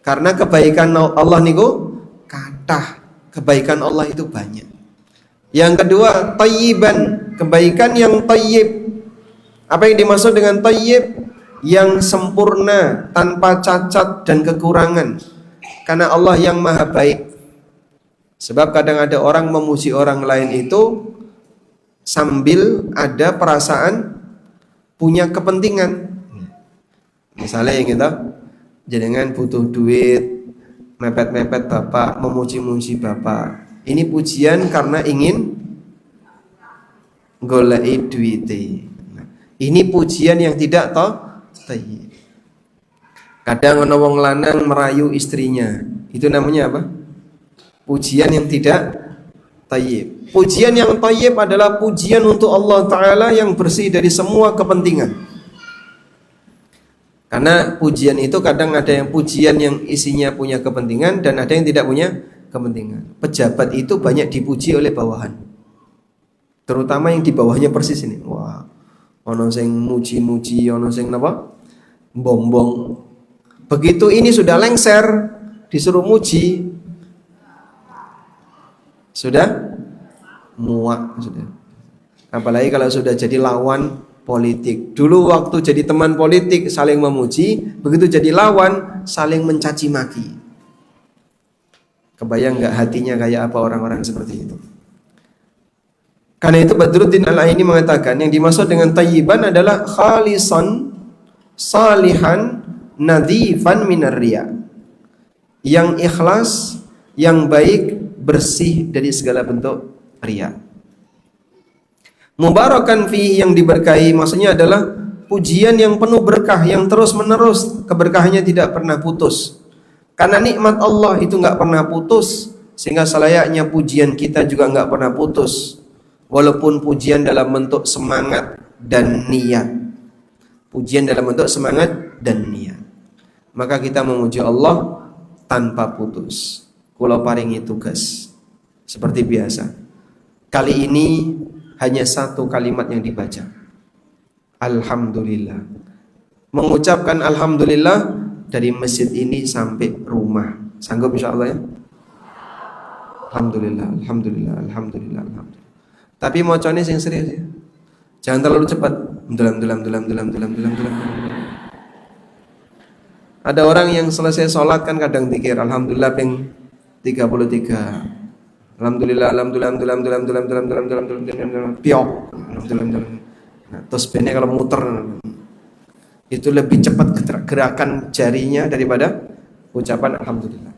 Karena kebaikan Allah niku kathah. Kebaikan Allah itu banyak. Yang kedua, tayyiban, kebaikan yang tayyib. Apa yang dimaksud dengan tayyib? Yang sempurna, tanpa cacat dan kekurangan. Karena Allah yang maha baik. Sebab kadang ada orang memuji orang lain itu sambil ada perasaan punya kepentingan. Misalnya yang kita jenengan butuh duit, mepet-mepet bapak, memuji-muji bapak. Ini pujian karena ingin golei duite. Ini pujian yang tidak tayyib. Kadang ana wong lanang merayu istrinya. Itu namanya apa? Pujian yang tidak tayyib. Pujian yang tayyib adalah pujian untuk Allah Ta'ala yang bersih dari semua kepentingan. Karena pujian itu kadang ada yang pujian yang isinya punya kepentingan dan ada yang tidak punya kepentingan. Pejabat itu banyak dipuji oleh bawahan. Terutama yang di bawahnya persis ini. Wah, ono sing muji-muji, ono sing napa? Bombong. Begitu ini sudah lengser, disuruh muji, sudah muak sudah. Apalagi kalau sudah jadi lawan politik. Dulu waktu jadi teman politik saling memuji, begitu jadi lawan saling mencaci maki. Kebayang nggak hatinya kayak apa orang-orang seperti itu? Karena itu Badruddin Al-Aini mengatakan yang dimaksud dengan tayyiban adalah khalisan, salihan, nadhifan minar riya. Yang ikhlas, yang baik, bersih dari segala bentuk riya. Mubarakan fihi, yang diberkahi, maksudnya adalah pujian yang penuh berkah, yang terus menerus, keberkahannya tidak pernah putus. Karena nikmat Allah itu nggak pernah putus, sehingga selayaknya pujian kita juga nggak pernah putus, walaupun pujian dalam bentuk semangat dan niat. Pujian dalam bentuk semangat dan niat. Maka kita memuji Allah tanpa putus. Kula paringi tugas seperti biasa. Kali ini hanya satu kalimat yang dibaca. Alhamdulillah. Mengucapkan alhamdulillah dari masjid ini sampai rumah. Sanggup insyaallah ya? Alhamdulillah, alhamdulillah, alhamdulillah, alhamdulillah. Tapi mocone sing serius ya. Jangan terlalu cepat. Ada orang yang selesai sholat kan kadang zikir alhamdulillah ping 33. Alhamdulillah, alhamdulillah, alhamdulillah, alhamdulillah, piok. Nah, terus bener kalau muter itu lebih cepat gerakan jarinya daripada ucapan alhamdulillah.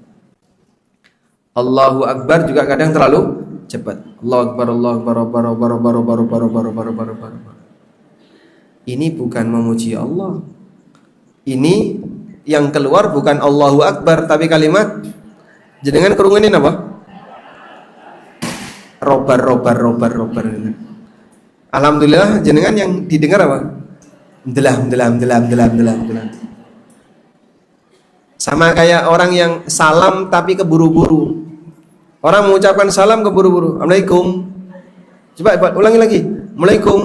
Allahu Akbar juga kadang terlalu cepat. Allahu Akbar, Allahu Akbar, baru. Ini bukan memuji Allah. Ini yang keluar bukan Allahu Akbar, tapi kalimat jenengan kerungunin apa? Robar. Alhamdulillah, jenengan yang didengar apa? Delam. Sama kayak orang yang salam tapi keburu-buru. Orang mengucapkan salam keburu-buru. Assalamualaikum. Coba ulangi lagi. Assalamualaikum.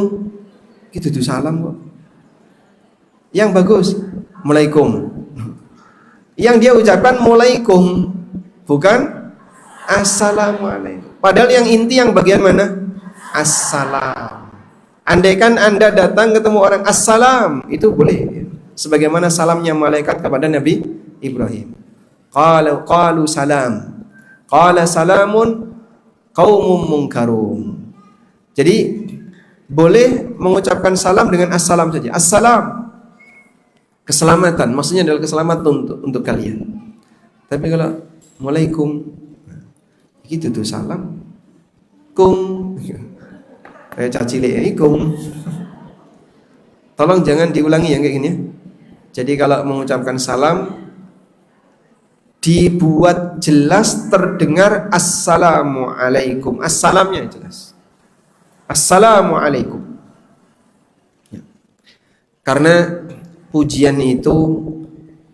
Gitu tuh salam kok. Yang bagus, Assalamualaikum. Yang dia ucapkan Assalamualaikum, bukan Assalamualaikum. Padahal yang inti yang bagian mana? Assalam. Andaikan Anda datang ketemu orang assalam, itu boleh. Sebagaimana salamnya malaikat kepada Nabi Ibrahim. Qalu salam. Qala salamun qaumum munkarun. Jadi boleh mengucapkan salam dengan assalam saja. Assalam, keselamatan, maksudnya adalah keselamatan untuk kalian. Tapi kalau Assalamualaikum, gitu tuh salam. Kum, kayak cacilaikum. Tolong jangan diulangi yang kayak gini ya. Jadi kalau mengucapkan salam dibuat jelas terdengar assalamualaikum. Assalamnya jelas. Assalamualaikum. Ya. Karena pujian itu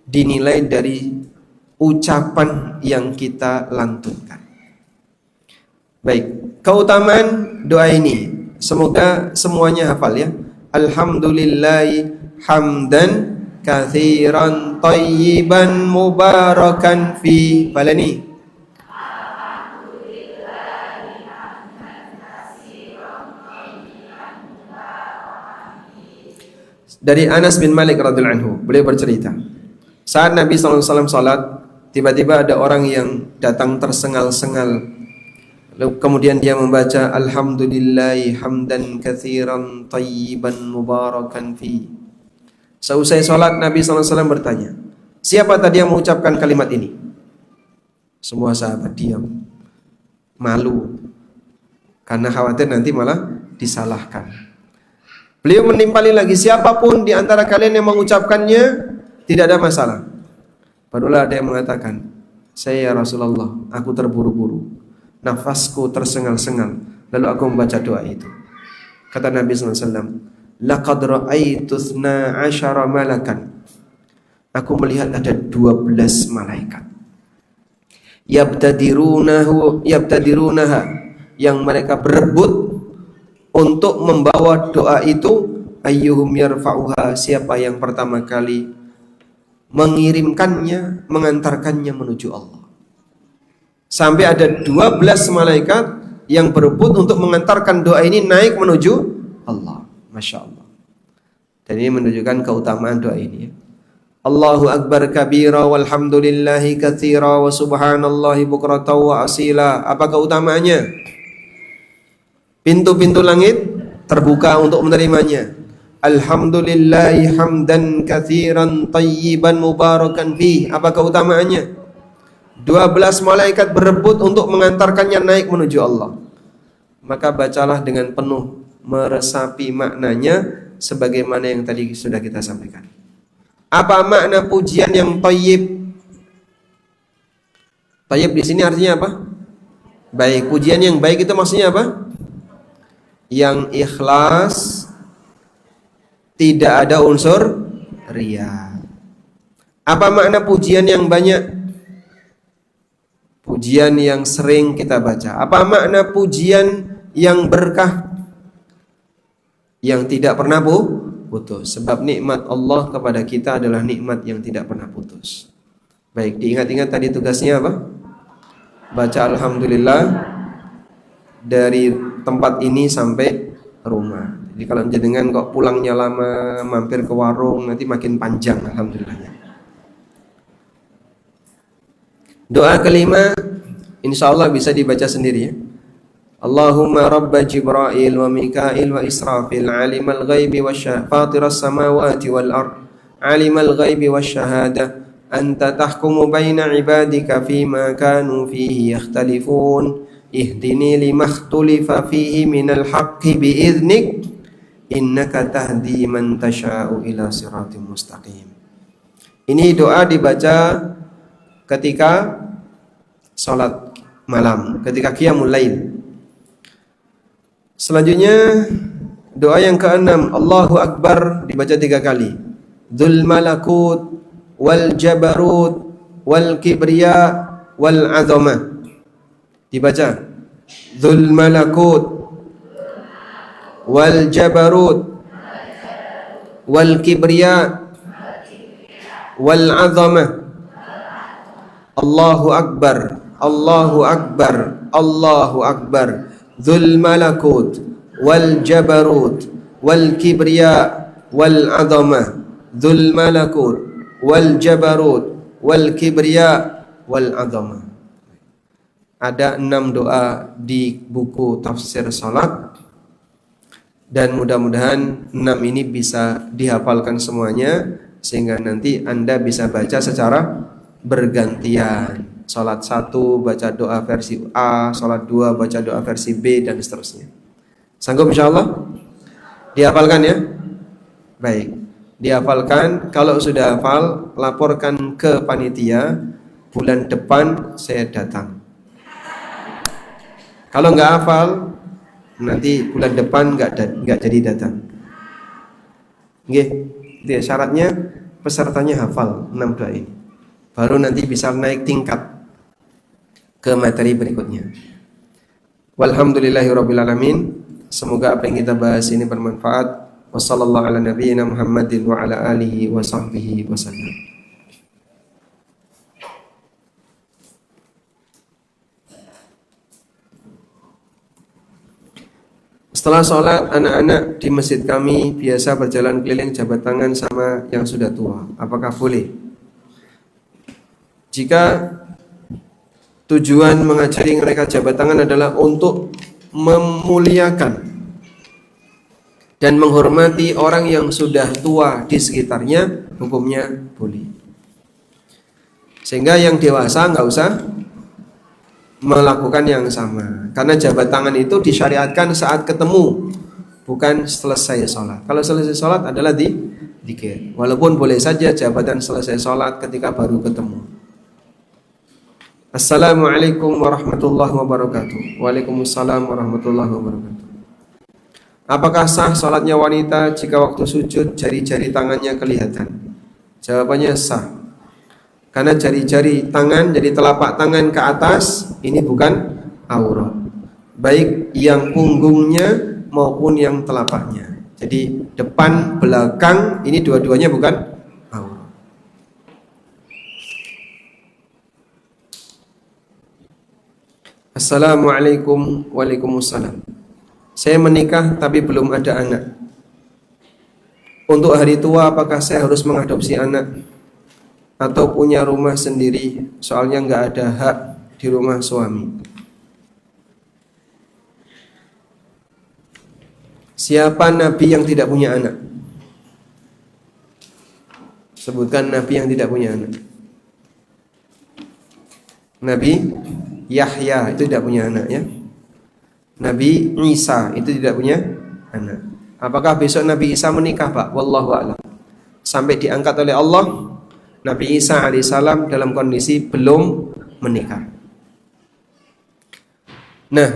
dinilai dari ucapan yang kita lantunkan. Baik, keutamaan doa ini semoga semuanya hafal ya. Alhamdulillahi hamdan katsiran thayyiban mubarakan fi. Balani. Dari Anas bin Malik radhiyallahu anhu, beliau bercerita, saat Nabi SAW salat, tiba-tiba ada orang yang datang tersengal-sengal. Lalu kemudian dia membaca alhamdulillahi hamdan katsiran thayyiban mubarakan fi. Seusai salat Nabi SAW bertanya, siapa tadi yang mengucapkan kalimat ini? Semua sahabat diam, malu, karena khawatir nanti malah disalahkan. Beliau menimpali lagi, siapapun di antara kalian yang mengucapkannya tidak ada masalah. Barulah ada yang mengatakan, saya ya Rasulullah, aku terburu-buru, nafasku tersengal-sengal, lalu aku membaca doa itu. Kata Nabi SAW, laqad ra'aitu 12 malakan. Aku melihat ada 12 malaikat. Yabtadirunaha, yang mereka berebut untuk membawa doa itu, ayyuhum yarfa'uha, siapa yang pertama kali mengirimkannya, mengantarkannya menuju Allah. Sampai ada 12 malaikat yang berebut untuk mengantarkan doa ini naik menuju Allah. Masya Allah. Dan ini menunjukkan keutamaan doa ini. Allahu Akbar kabira walhamdulillahi katsira wa subhanallahi bukratan wa asila. Apa keutamaannya? Pintu-pintu langit terbuka untuk menerimanya. Alhamdulillahi hamdan katsiran thayyiban mubarakan fi. Apa keutamaannya? 12 malaikat berebut untuk mengantarkannya naik menuju Allah. Maka bacalah dengan penuh meresapi maknanya sebagaimana yang tadi sudah kita sampaikan. Apa makna pujian yang thayyib? Thayyib di sini artinya apa? Baik. Pujian yang baik itu maksudnya apa? Yang ikhlas, tidak ada unsur riya. Apa makna pujian yang banyak? Pujian yang sering kita baca. Apa makna pujian yang berkah? Yang tidak pernah putus. Sebab nikmat Allah kepada kita adalah nikmat yang tidak pernah putus. Baik, diingat-ingat tadi tugasnya apa? Baca alhamdulillah dari tempat ini sampai rumah. Jadi kalau jenengan kok pulangnya lama, mampir ke warung, nanti makin panjang alhamdulillahnya. Doa kelima insyaallah bisa dibaca sendiri ya. Allahumma rabba Jibril wa Mikail wa Israfil alimal ghaibi fatiras samawati wal ard alimal ghaibi wasyahadah anta tahkumu baina ibadika fima kanu fihi yakhtalifun ihdini lima ikhtalifa fihi minal haqqi biiznik innaka tahdi man tasha'u ila siratim mustaqim. Ini doa dibaca ketika salat malam, ketika qiyamul lail. Selanjutnya doa yang keenam, Allahu Akbar dibaca 3 kali. Dzul malakut wal jabarut wal kibriya wal azamah. Dibaca Dzul malakut wal jabarut wal kibriya wal azamah. Allahu Akbar, Allahu Akbar, Allahu Akbar. Dzul malakut wal jabarut wal kibriya wal azamah. Dzul malakut wal jabarut wal kibriya wal azamah. Ada 6 doa di buku tafsir salat dan mudah-mudahan 6 ini bisa dihafalkan semuanya sehingga nanti Anda bisa baca secara bergantian. Salat 1 baca doa versi A, salat 2 baca doa versi B dan seterusnya. Sanggup insyaallah? Dihafalkan ya? Baik. Dihafalkan, kalau sudah hafal laporkan ke panitia, bulan depan saya datang. Kalau nggak hafal nanti bulan depan nggak jadi datang. Nggih, dia syaratnya pesertanya hafal 6 doa ini. Baru nanti bisa naik tingkat ke materi berikutnya. Walhamdulillahirabbil alamin. Semoga apa yang kita bahas ini bermanfaat. Wassallallahu ala nabiyyina Muhammadin wa ala alihi wa sahbihi wasallam. Setelah sholat, anak-anak di masjid kami biasa berjalan keliling jabat tangan sama yang sudah tua. Apakah boleh? Jika tujuan mengajari mereka jabat tangan adalah untuk memuliakan dan menghormati orang yang sudah tua di sekitarnya, hukumnya boleh. Sehingga yang dewasa nggak usah melakukan yang sama. Karena jabat tangan itu disyariatkan saat ketemu, bukan selesai sholat. Kalau selesai sholat adalah dzikir. Walaupun boleh saja jabatan selesai sholat ketika baru ketemu. Assalamualaikum warahmatullahi wabarakatuh. Waalaikumsalam warahmatullahi wabarakatuh. Apakah sah sholatnya wanita jika waktu sujud jari-jari tangannya kelihatan? Jawabannya sah. Karena jari-jari tangan, jadi telapak tangan ke atas, ini bukan aurat. Baik yang punggungnya maupun yang telapaknya. Jadi depan, belakang, ini dua-duanya bukan aurat. Assalamualaikum. Waalaikumsalam. Saya menikah tapi belum ada anak. Untuk hari tua apakah saya harus mengadopsi anak atau punya rumah sendiri? Soalnya nggak ada hak di rumah suami. Siapa nabi yang tidak punya anak? Sebutkan nabi yang tidak punya anak. Nabi Yahya itu tidak punya anak ya. Nabi Isa itu tidak punya anak. Apakah besok Nabi Isa menikah, Pak? Wallahu a'lam. Sampai diangkat oleh Allah, Nabi Isa alaihissalam dalam kondisi belum menikah. Nah,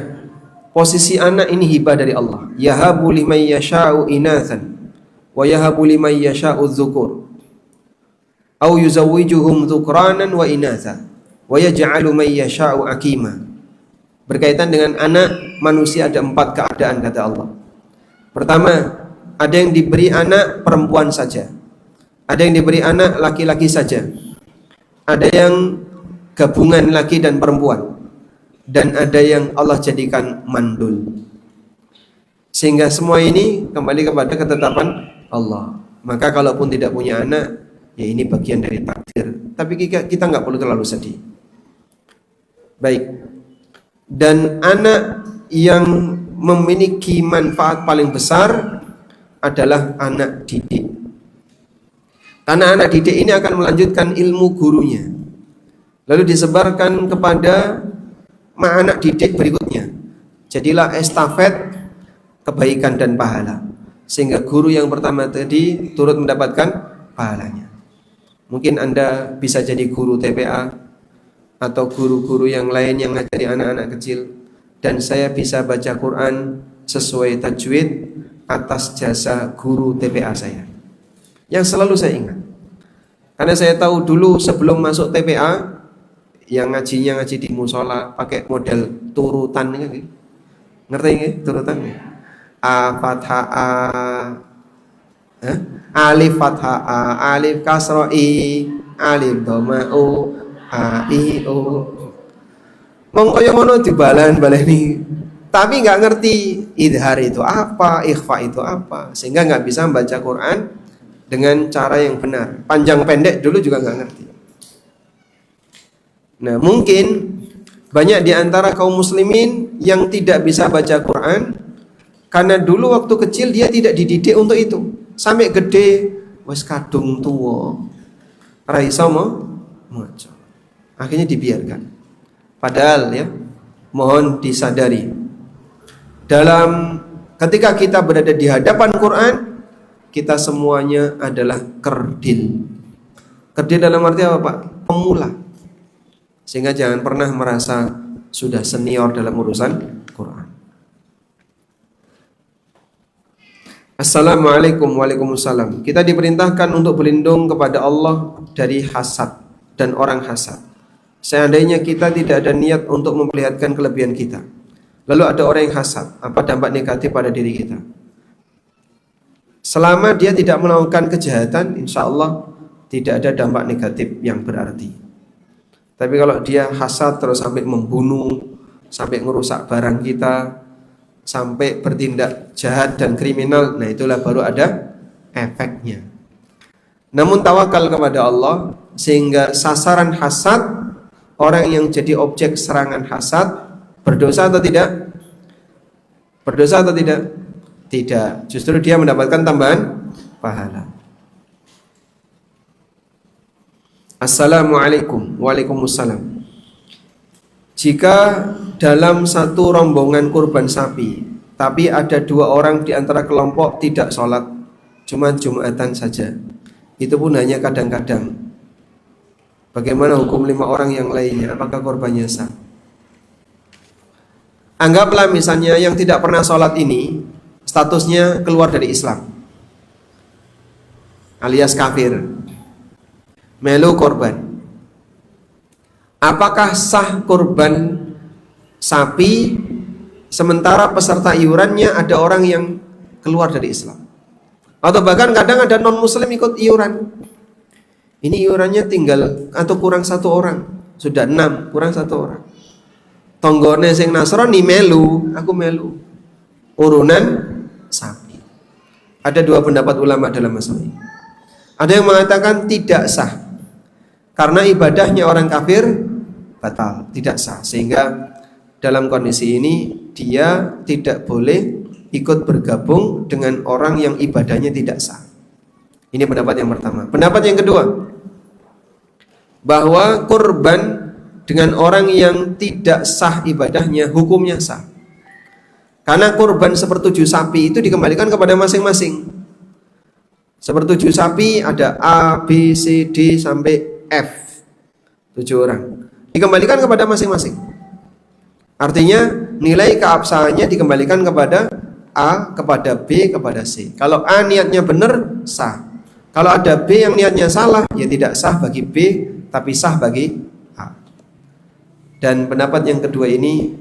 posisi anak ini hibah dari Allah. Yahabu liman yasha'u inathan wa yahabu liman yasha'u dzukur. Au yuzawwijuhum dzukranan wa inatha wa yaj'alu man yasha'u aqima. Berkaitan dengan anak manusia ada 4 keadaan kata Allah. Pertama, ada yang diberi anak perempuan saja. Ada yang diberi anak laki-laki saja. Ada yang gabungan laki dan perempuan. Dan ada yang Allah jadikan mandul. Sehingga semua ini kembali kepada ketetapan Allah. Maka kalaupun tidak punya anak, ya ini bagian dari takdir. Tapi kita nggak perlu terlalu sedih. Baik. Dan anak yang memiliki manfaat paling besar adalah anak didik. Karena anak didik ini akan melanjutkan ilmu gurunya. Lalu disebarkan kepada anak didik berikutnya. Jadilah estafet kebaikan dan pahala. Sehingga guru yang pertama tadi turut mendapatkan pahalanya. Mungkin Anda bisa jadi guru TPA atau guru-guru yang lain yang ngajari anak-anak kecil. Dan saya bisa baca Quran sesuai tajwid atas jasa guru TPA saya. Yang selalu saya ingat. Karena saya tahu dulu sebelum masuk TPA, yang ngajinya ngaji di musola pakai model turutan gitu. Ngerti nggih turutan? A fathah A, alif fathah A, alif kasra I, alif dhamma U, A I O. Mong kaya ngono dibalan-baleni. Tapi nggak ngerti idhar itu apa, ikhfa itu apa, sehingga nggak bisa membaca Quran dengan cara yang benar. Panjang pendek dulu juga nggak ngerti. Nah, mungkin banyak di antara kaum muslimin yang tidak bisa baca Quran karena dulu waktu kecil dia tidak dididik untuk itu. Sampai gede wis kadung tuwa ra iso maca. Akhirnya dibiarkan. Padahal ya, mohon disadari. Dalam ketika kita berada di hadapan Quran, kita semuanya adalah kerdil. Kerdil dalam arti apa, Pak? Pemula. Sehingga jangan pernah merasa sudah senior dalam urusan Quran. Assalamualaikum. Waalaikumsalam. Kita diperintahkan untuk berlindung kepada Allah dari hasad dan orang hasad. Seandainya kita tidak ada niat untuk memperlihatkan kelebihan kita, lalu ada orang yang hasad, apa dampak negatif pada diri kita? Selama dia tidak melakukan kejahatan, insya Allah tidak ada dampak negatif yang berarti. Tapi kalau dia hasad terus sampai membunuh, sampai merusak barang kita, sampai bertindak jahat dan kriminal, nah itulah baru ada efeknya. Namun tawakal kepada Allah, sehingga sasaran hasad, orang yang jadi objek serangan hasad, berdosa atau tidak? Berdosa atau tidak? Tidak. Justru dia mendapatkan tambahan pahala. Assalamualaikum. Waalaikumsalam. Jika dalam satu rombongan kurban sapi, tapi ada 2 orang di antara kelompok tidak sholat, cuma Jumatan saja, itu pun hanya kadang-kadang, bagaimana hukum 5 orang yang lainnya? Apakah korbannya sah? Anggaplah misalnya yang tidak pernah sholat ini statusnya keluar dari Islam, alias kafir, melu korban. Apakah sah korban sapi sementara peserta iurannya ada orang yang keluar dari Islam? Atau bahkan kadang ada non muslim ikut iuran. Ini iurannya tinggal atau kurang 1 orang, sudah 6, kurang 1 orang. Tonggone sing Nasrani melu, aku melu. Urunan sapi. Ada 2 pendapat ulama dalam masalah ini. Ada yang mengatakan tidak sah, karena ibadahnya orang kafir batal, tidak sah. Sehingga dalam kondisi ini dia tidak boleh ikut bergabung dengan orang yang ibadahnya tidak sah. Ini pendapat yang pertama. Pendapat yang kedua, bahwa kurban dengan orang yang tidak sah ibadahnya hukumnya sah. Karena kurban sepertujuh sapi itu dikembalikan kepada masing-masing. Sepertujuh sapi ada A, B, C, D sampai F, 7 orang. Dikembalikan kepada masing-masing. Artinya nilai keabsahannya dikembalikan kepada A, kepada B, kepada C. Kalau A niatnya benar, sah. Kalau ada B yang niatnya salah, ya tidak sah bagi B, tapi sah bagi A. Dan pendapat yang kedua ini,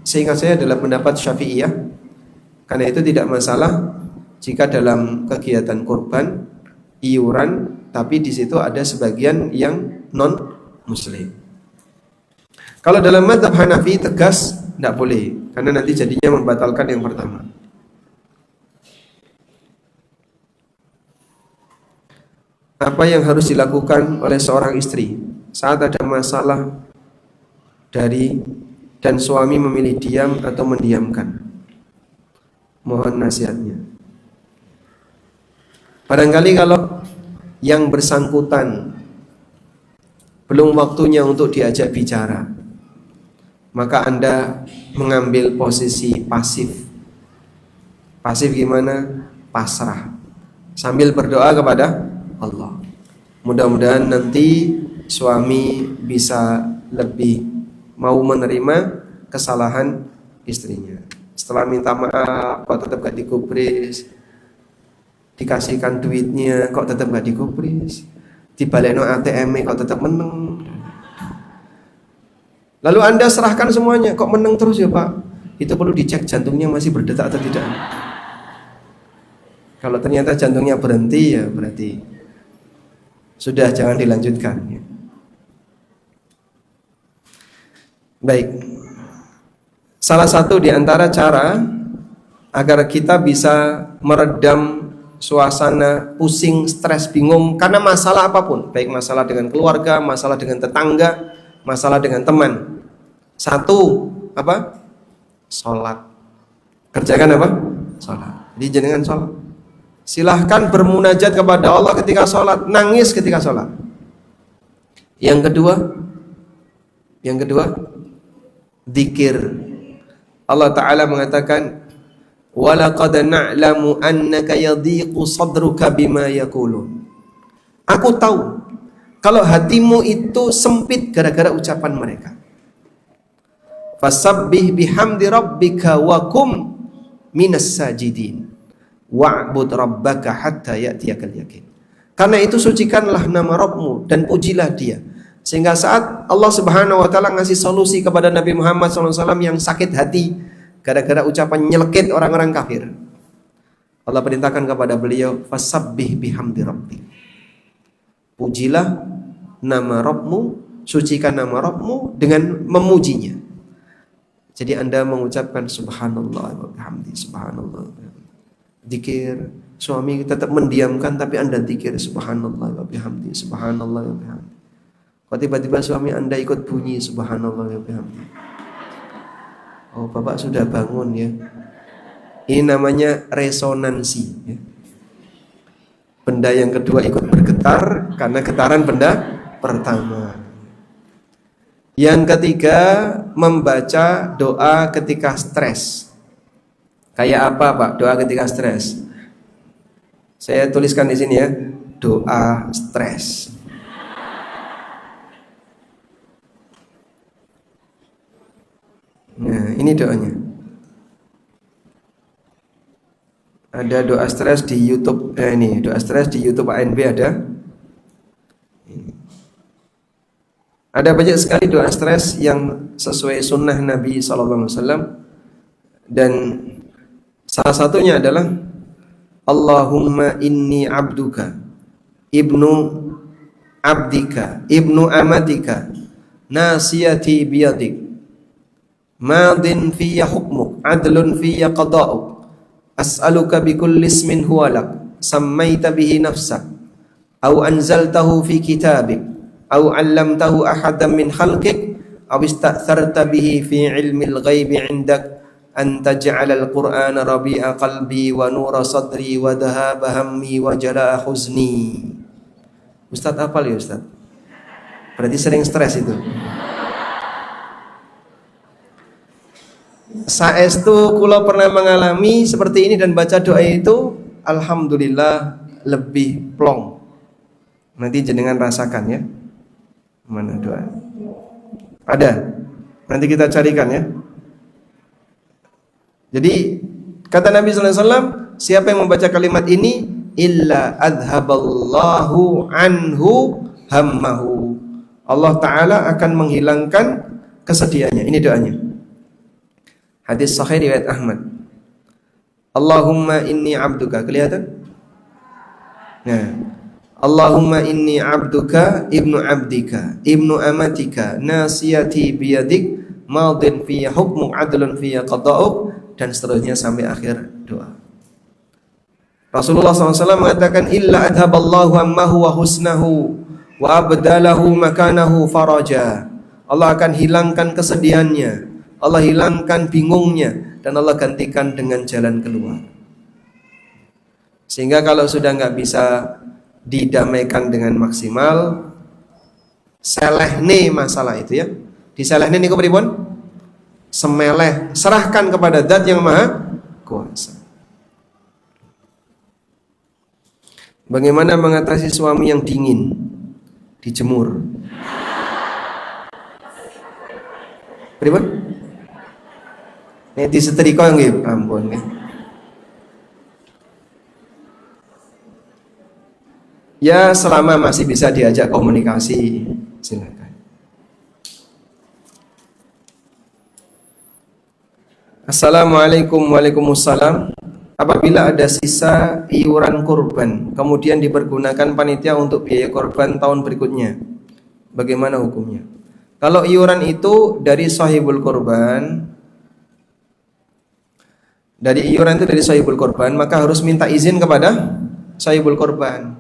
seingat saya adalah pendapat Syafi'iyah. Karena itu tidak masalah jika dalam kegiatan kurban iuran, tapi di situ ada sebagian yang non muslim. Kalau dalam mazhab Hanafi tegas tidak boleh, karena nanti jadinya membatalkan yang pertama. Apa yang harus dilakukan oleh seorang istri saat ada masalah dan suami memilih diam atau mendiamkan? Mohon nasihatnya. Barangkali kalau yang bersangkutan belum waktunya untuk diajak bicara, maka Anda mengambil posisi pasif. Pasif gimana? Pasrah. Sambil berdoa kepada Allah. Mudah-mudahan nanti suami bisa lebih mau menerima kesalahan istrinya. Setelah minta maaf, kok tetap gak digubris, dikasihkan duitnya kok tetap gak digubris, dibalekno ATM kok tetap menang. Lalu Anda serahkan semuanya, kok menang terus ya Pak? Itu perlu dicek jantungnya masih berdetak atau tidak. Kalau ternyata jantungnya berhenti, ya berarti sudah, jangan dilanjutkan. Baik. Salah satu di antara cara agar kita bisa meredam suasana pusing, stres, bingung karena masalah apapun, baik masalah dengan keluarga, masalah dengan tetangga, masalah dengan teman. Satu, apa? Sholat. Kerjakan apa? Sholat. Jadi jangan sholat. Silahkan bermunajat kepada Allah ketika sholat, nangis ketika sholat. Yang kedua, zikir. Allah Ta'ala mengatakan, walaqad na'lamu annaka yadhiqu sadruka bima yaqulun. Aku tahu kalau hatimu itu sempit gara-gara ucapan mereka. Fasabbih bihamdi rabbika wa kum minas sajidin wa'bud rabbaka hatta ya'tiyakal yakin. Karena itu sucikanlah nama Rabbmu dan pujilah Dia, sehingga saat Allah Subhanahu wa taala ngasih solusi kepada Nabi Muhammad SAW yang sakit hati gara-gara ucapan nyelekit orang-orang kafir, Allah perintahkan kepada beliau, fasabbih bihamdi rabbik. Pujilah nama Rabbmu, sucikan nama Rabbmu dengan memujinya. Jadi Anda mengucapkan subhanallah wa bihamdi, subhanallah. Zikir, suami tetap mendiamkan tapi Anda zikir subhanallah wa bihamdi, subhanallah wa bihamdi. Kok tiba-tiba suami Anda ikut bunyi subhanallah wa bihamdi. Oh, Bapak sudah bangun ya. Ini namanya resonansi ya. Benda yang kedua ikut bergetar karena getaran benda pertama. Yang ketiga, membaca doa ketika stres. Kayak apa Pak doa ketika stres? Saya tuliskan di sini ya, doa stres. Nah, ini doanya. Ada doa stres di YouTube. Ini doa stres di YouTube ANB ada. Ada banyak sekali doa stres yang sesuai sunnah Nabi SAW. Dan salah satunya adalah Allahumma inni abduka ibnu abdika ibnu amatika nasiyati biyadik madin fiyya hukmuk adlun fiyya qada'uk as'aluka bikulli ismin huwa lak sammaita bihi nafsak aw anzaltahu fi kitabik aw 'allamtahu ahadan min khalqik aw ista'tharta bihi fi 'ilmil ghaibi 'indak an taj'alal qur'ana rabi'a qalbi wa nura sadri wa dhahaba hammi wa jalaa huzni. Ustaz hafal ya Ustaz? Berarti sering stres itu. Saestu kula pernah mengalami seperti ini dan baca doa itu alhamdulillah lebih plong. Nanti jenengan rasakan ya. Mana doa? Ada. Nanti kita carikan ya. Jadi kata Nabi sallallahu alaihi wasallam, siapa yang membaca kalimat ini illa adhaballahu anhu hammahu. Allah taala akan menghilangkan kesedihannya. Ini doanya. Hadis sahih riwayat Ahmad. Allahumma inni abduka. Kelihatan? Nah, Allahumma inni abduka ibnu abdika ibnu amatika nasiyati biyadik madin fiyya hukmuk adlun fiyya qada'uk, dan seterusnya sampai akhir doa. Rasulullah SAW mengatakan illa adhaballahu ammahu wa husnahu wa abdalahu makanahu faraja. Allah akan hilangkan kesedihannya, Allah hilangkan bingungnya, dan Allah gantikan dengan jalan keluar. Sehingga kalau sudah nggak bisa didamaikan dengan maksimal, selehne masalah itu ya. Di selehne niku pripun? Semeleh, serahkan kepada Zat yang Maha Kuasa. Bagaimana mengatasi suami yang dingin? Dijemur. Pripun? Nek disetrika nggih, ampun nggih. Ya selama masih bisa diajak komunikasi, silakan. Assalamualaikum. Waalaikumsalam. Apabila ada sisa iuran kurban kemudian dipergunakan panitia untuk biaya korban tahun berikutnya, bagaimana hukumnya? Kalau iuran itu dari sahibul korban, maka harus minta izin kepada sahibul korban.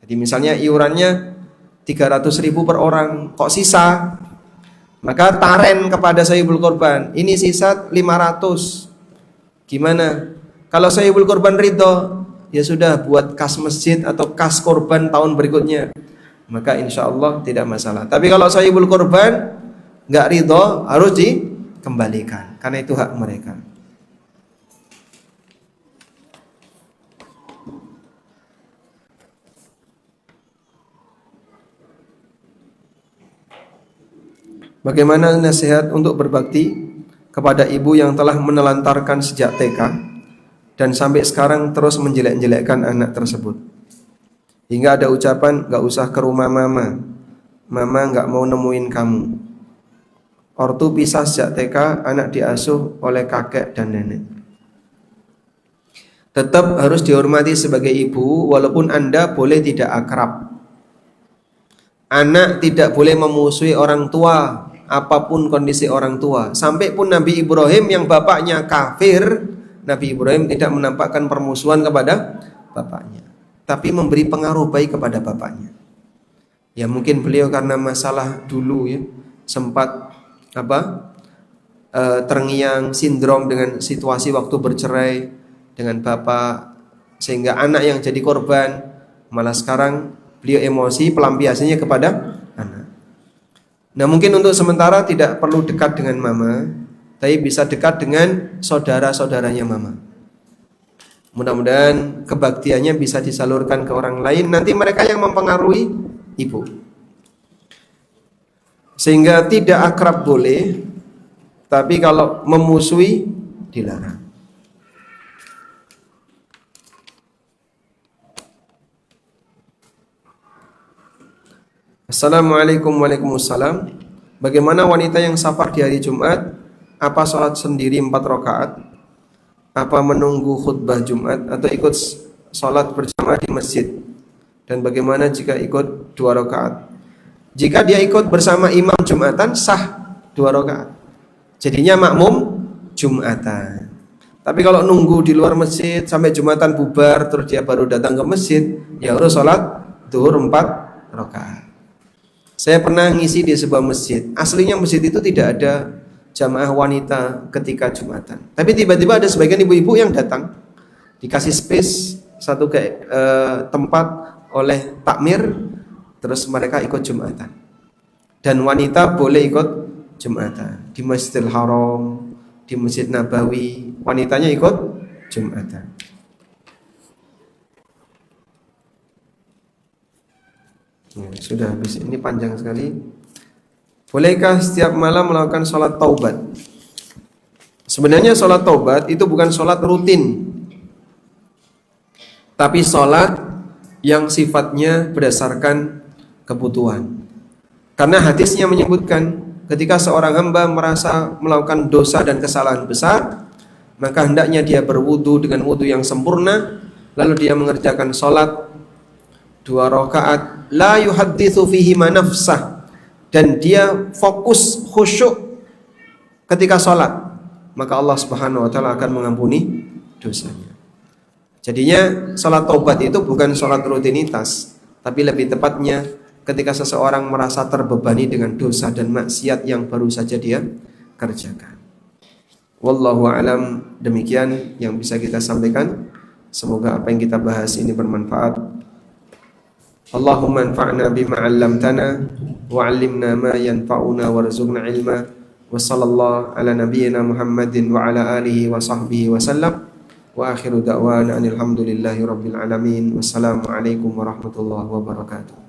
Jadi misalnya iurannya 300.000 per orang, kok sisa? Maka taren kepada sahibul korban, ini sisa 500. Gimana? Kalau sahibul korban ridho, ya sudah buat kas masjid atau kas korban tahun berikutnya, maka insya Allah tidak masalah. Tapi kalau sahibul korban nggak ridho, harus dikembalikan, karena itu hak mereka. Bagaimana nasihat untuk berbakti kepada ibu yang telah menelantarkan sejak TK dan sampai sekarang terus menjelek-jelekkan anak tersebut, hingga ada ucapan gak usah ke rumah mama gak mau nemuin kamu. Ortu pisah sejak TK, anak diasuh oleh kakek dan nenek. Tetap harus dihormati sebagai ibu walaupun Anda boleh tidak akrab. Anak tidak boleh memusuhi orang tua, apapun kondisi orang tua. Sampai pun Nabi Ibrahim yang bapaknya kafir, Nabi Ibrahim tidak menampakkan permusuhan kepada bapaknya, tapi memberi pengaruh baik kepada bapaknya. Ya mungkin beliau karena masalah dulu ya, sempat terngiang sindrom dengan situasi waktu bercerai dengan bapak, sehingga anak yang jadi korban. Malah sekarang beliau emosi, pelampiasannya kepada anak. Nah mungkin untuk sementara tidak perlu dekat dengan mama, tapi bisa dekat dengan saudara-saudaranya mama. Mudah-mudahan kebaktiannya bisa disalurkan ke orang lain, nanti mereka yang mempengaruhi ibu. Sehingga tidak akrab boleh, tapi kalau memusuhi dilarang. Assalamualaikum. Waalaikumsalam. Bagaimana wanita yang safar di hari Jumat? Apa sholat sendiri 4 rakaat? Apa menunggu khutbah Jumat atau ikut sholat bersama di masjid? Dan bagaimana jika ikut 2 rakaat? Jika dia ikut bersama imam Jumatan, sah 2 rakaat. Jadinya makmum Jumatan. Tapi kalau nunggu di luar masjid sampai Jumatan bubar terus dia baru datang ke masjid, ya harus sholat zuhur 4 rakaat. Saya pernah ngisi di sebuah masjid. Aslinya masjid itu tidak ada jamaah wanita ketika Jumatan. Tapi tiba-tiba ada sebagian ibu-ibu yang datang, dikasih space satu tempat oleh takmir, terus mereka ikut Jumatan. Dan wanita boleh ikut Jumatan di Masjidil Haram, di Masjid Nabawi, wanitanya ikut Jumatan. Ya, sudah habis, ini panjang sekali. Bolehkah setiap malam melakukan sholat taubat? Sebenarnya sholat taubat itu bukan sholat rutin, tapi sholat yang sifatnya berdasarkan kebutuhan. Karena hadisnya menyebutkan ketika seorang hamba merasa melakukan dosa dan kesalahan besar, maka hendaknya dia berwudu dengan wudu yang sempurna, lalu dia mengerjakan sholat 2 rakaat la yuhadditsu fihi ma nafsah, dan dia fokus khusyuk ketika sholat, maka Allah Subhanahu wa taala akan mengampuni dosanya. Jadinya sholat taubat itu bukan sholat rutinitas, tapi lebih tepatnya ketika seseorang merasa terbebani dengan dosa dan maksiat yang baru saja dia kerjakan. Wallahu alam, demikian yang bisa kita sampaikan. Semoga apa yang kita bahas ini bermanfaat. Allahumma anfa'na bima 'allamtana wa 'allimna ma yanfa'una warzuqna ilma. Wa sallallahu ala nabiyyina Muhammadin wa ala alihi wa sahbihi wa sallam. Wa akhiru da'wana alhamdulillahi rabbil alamin. Wassalamu alaikum warahmatullahi wabarakatuh.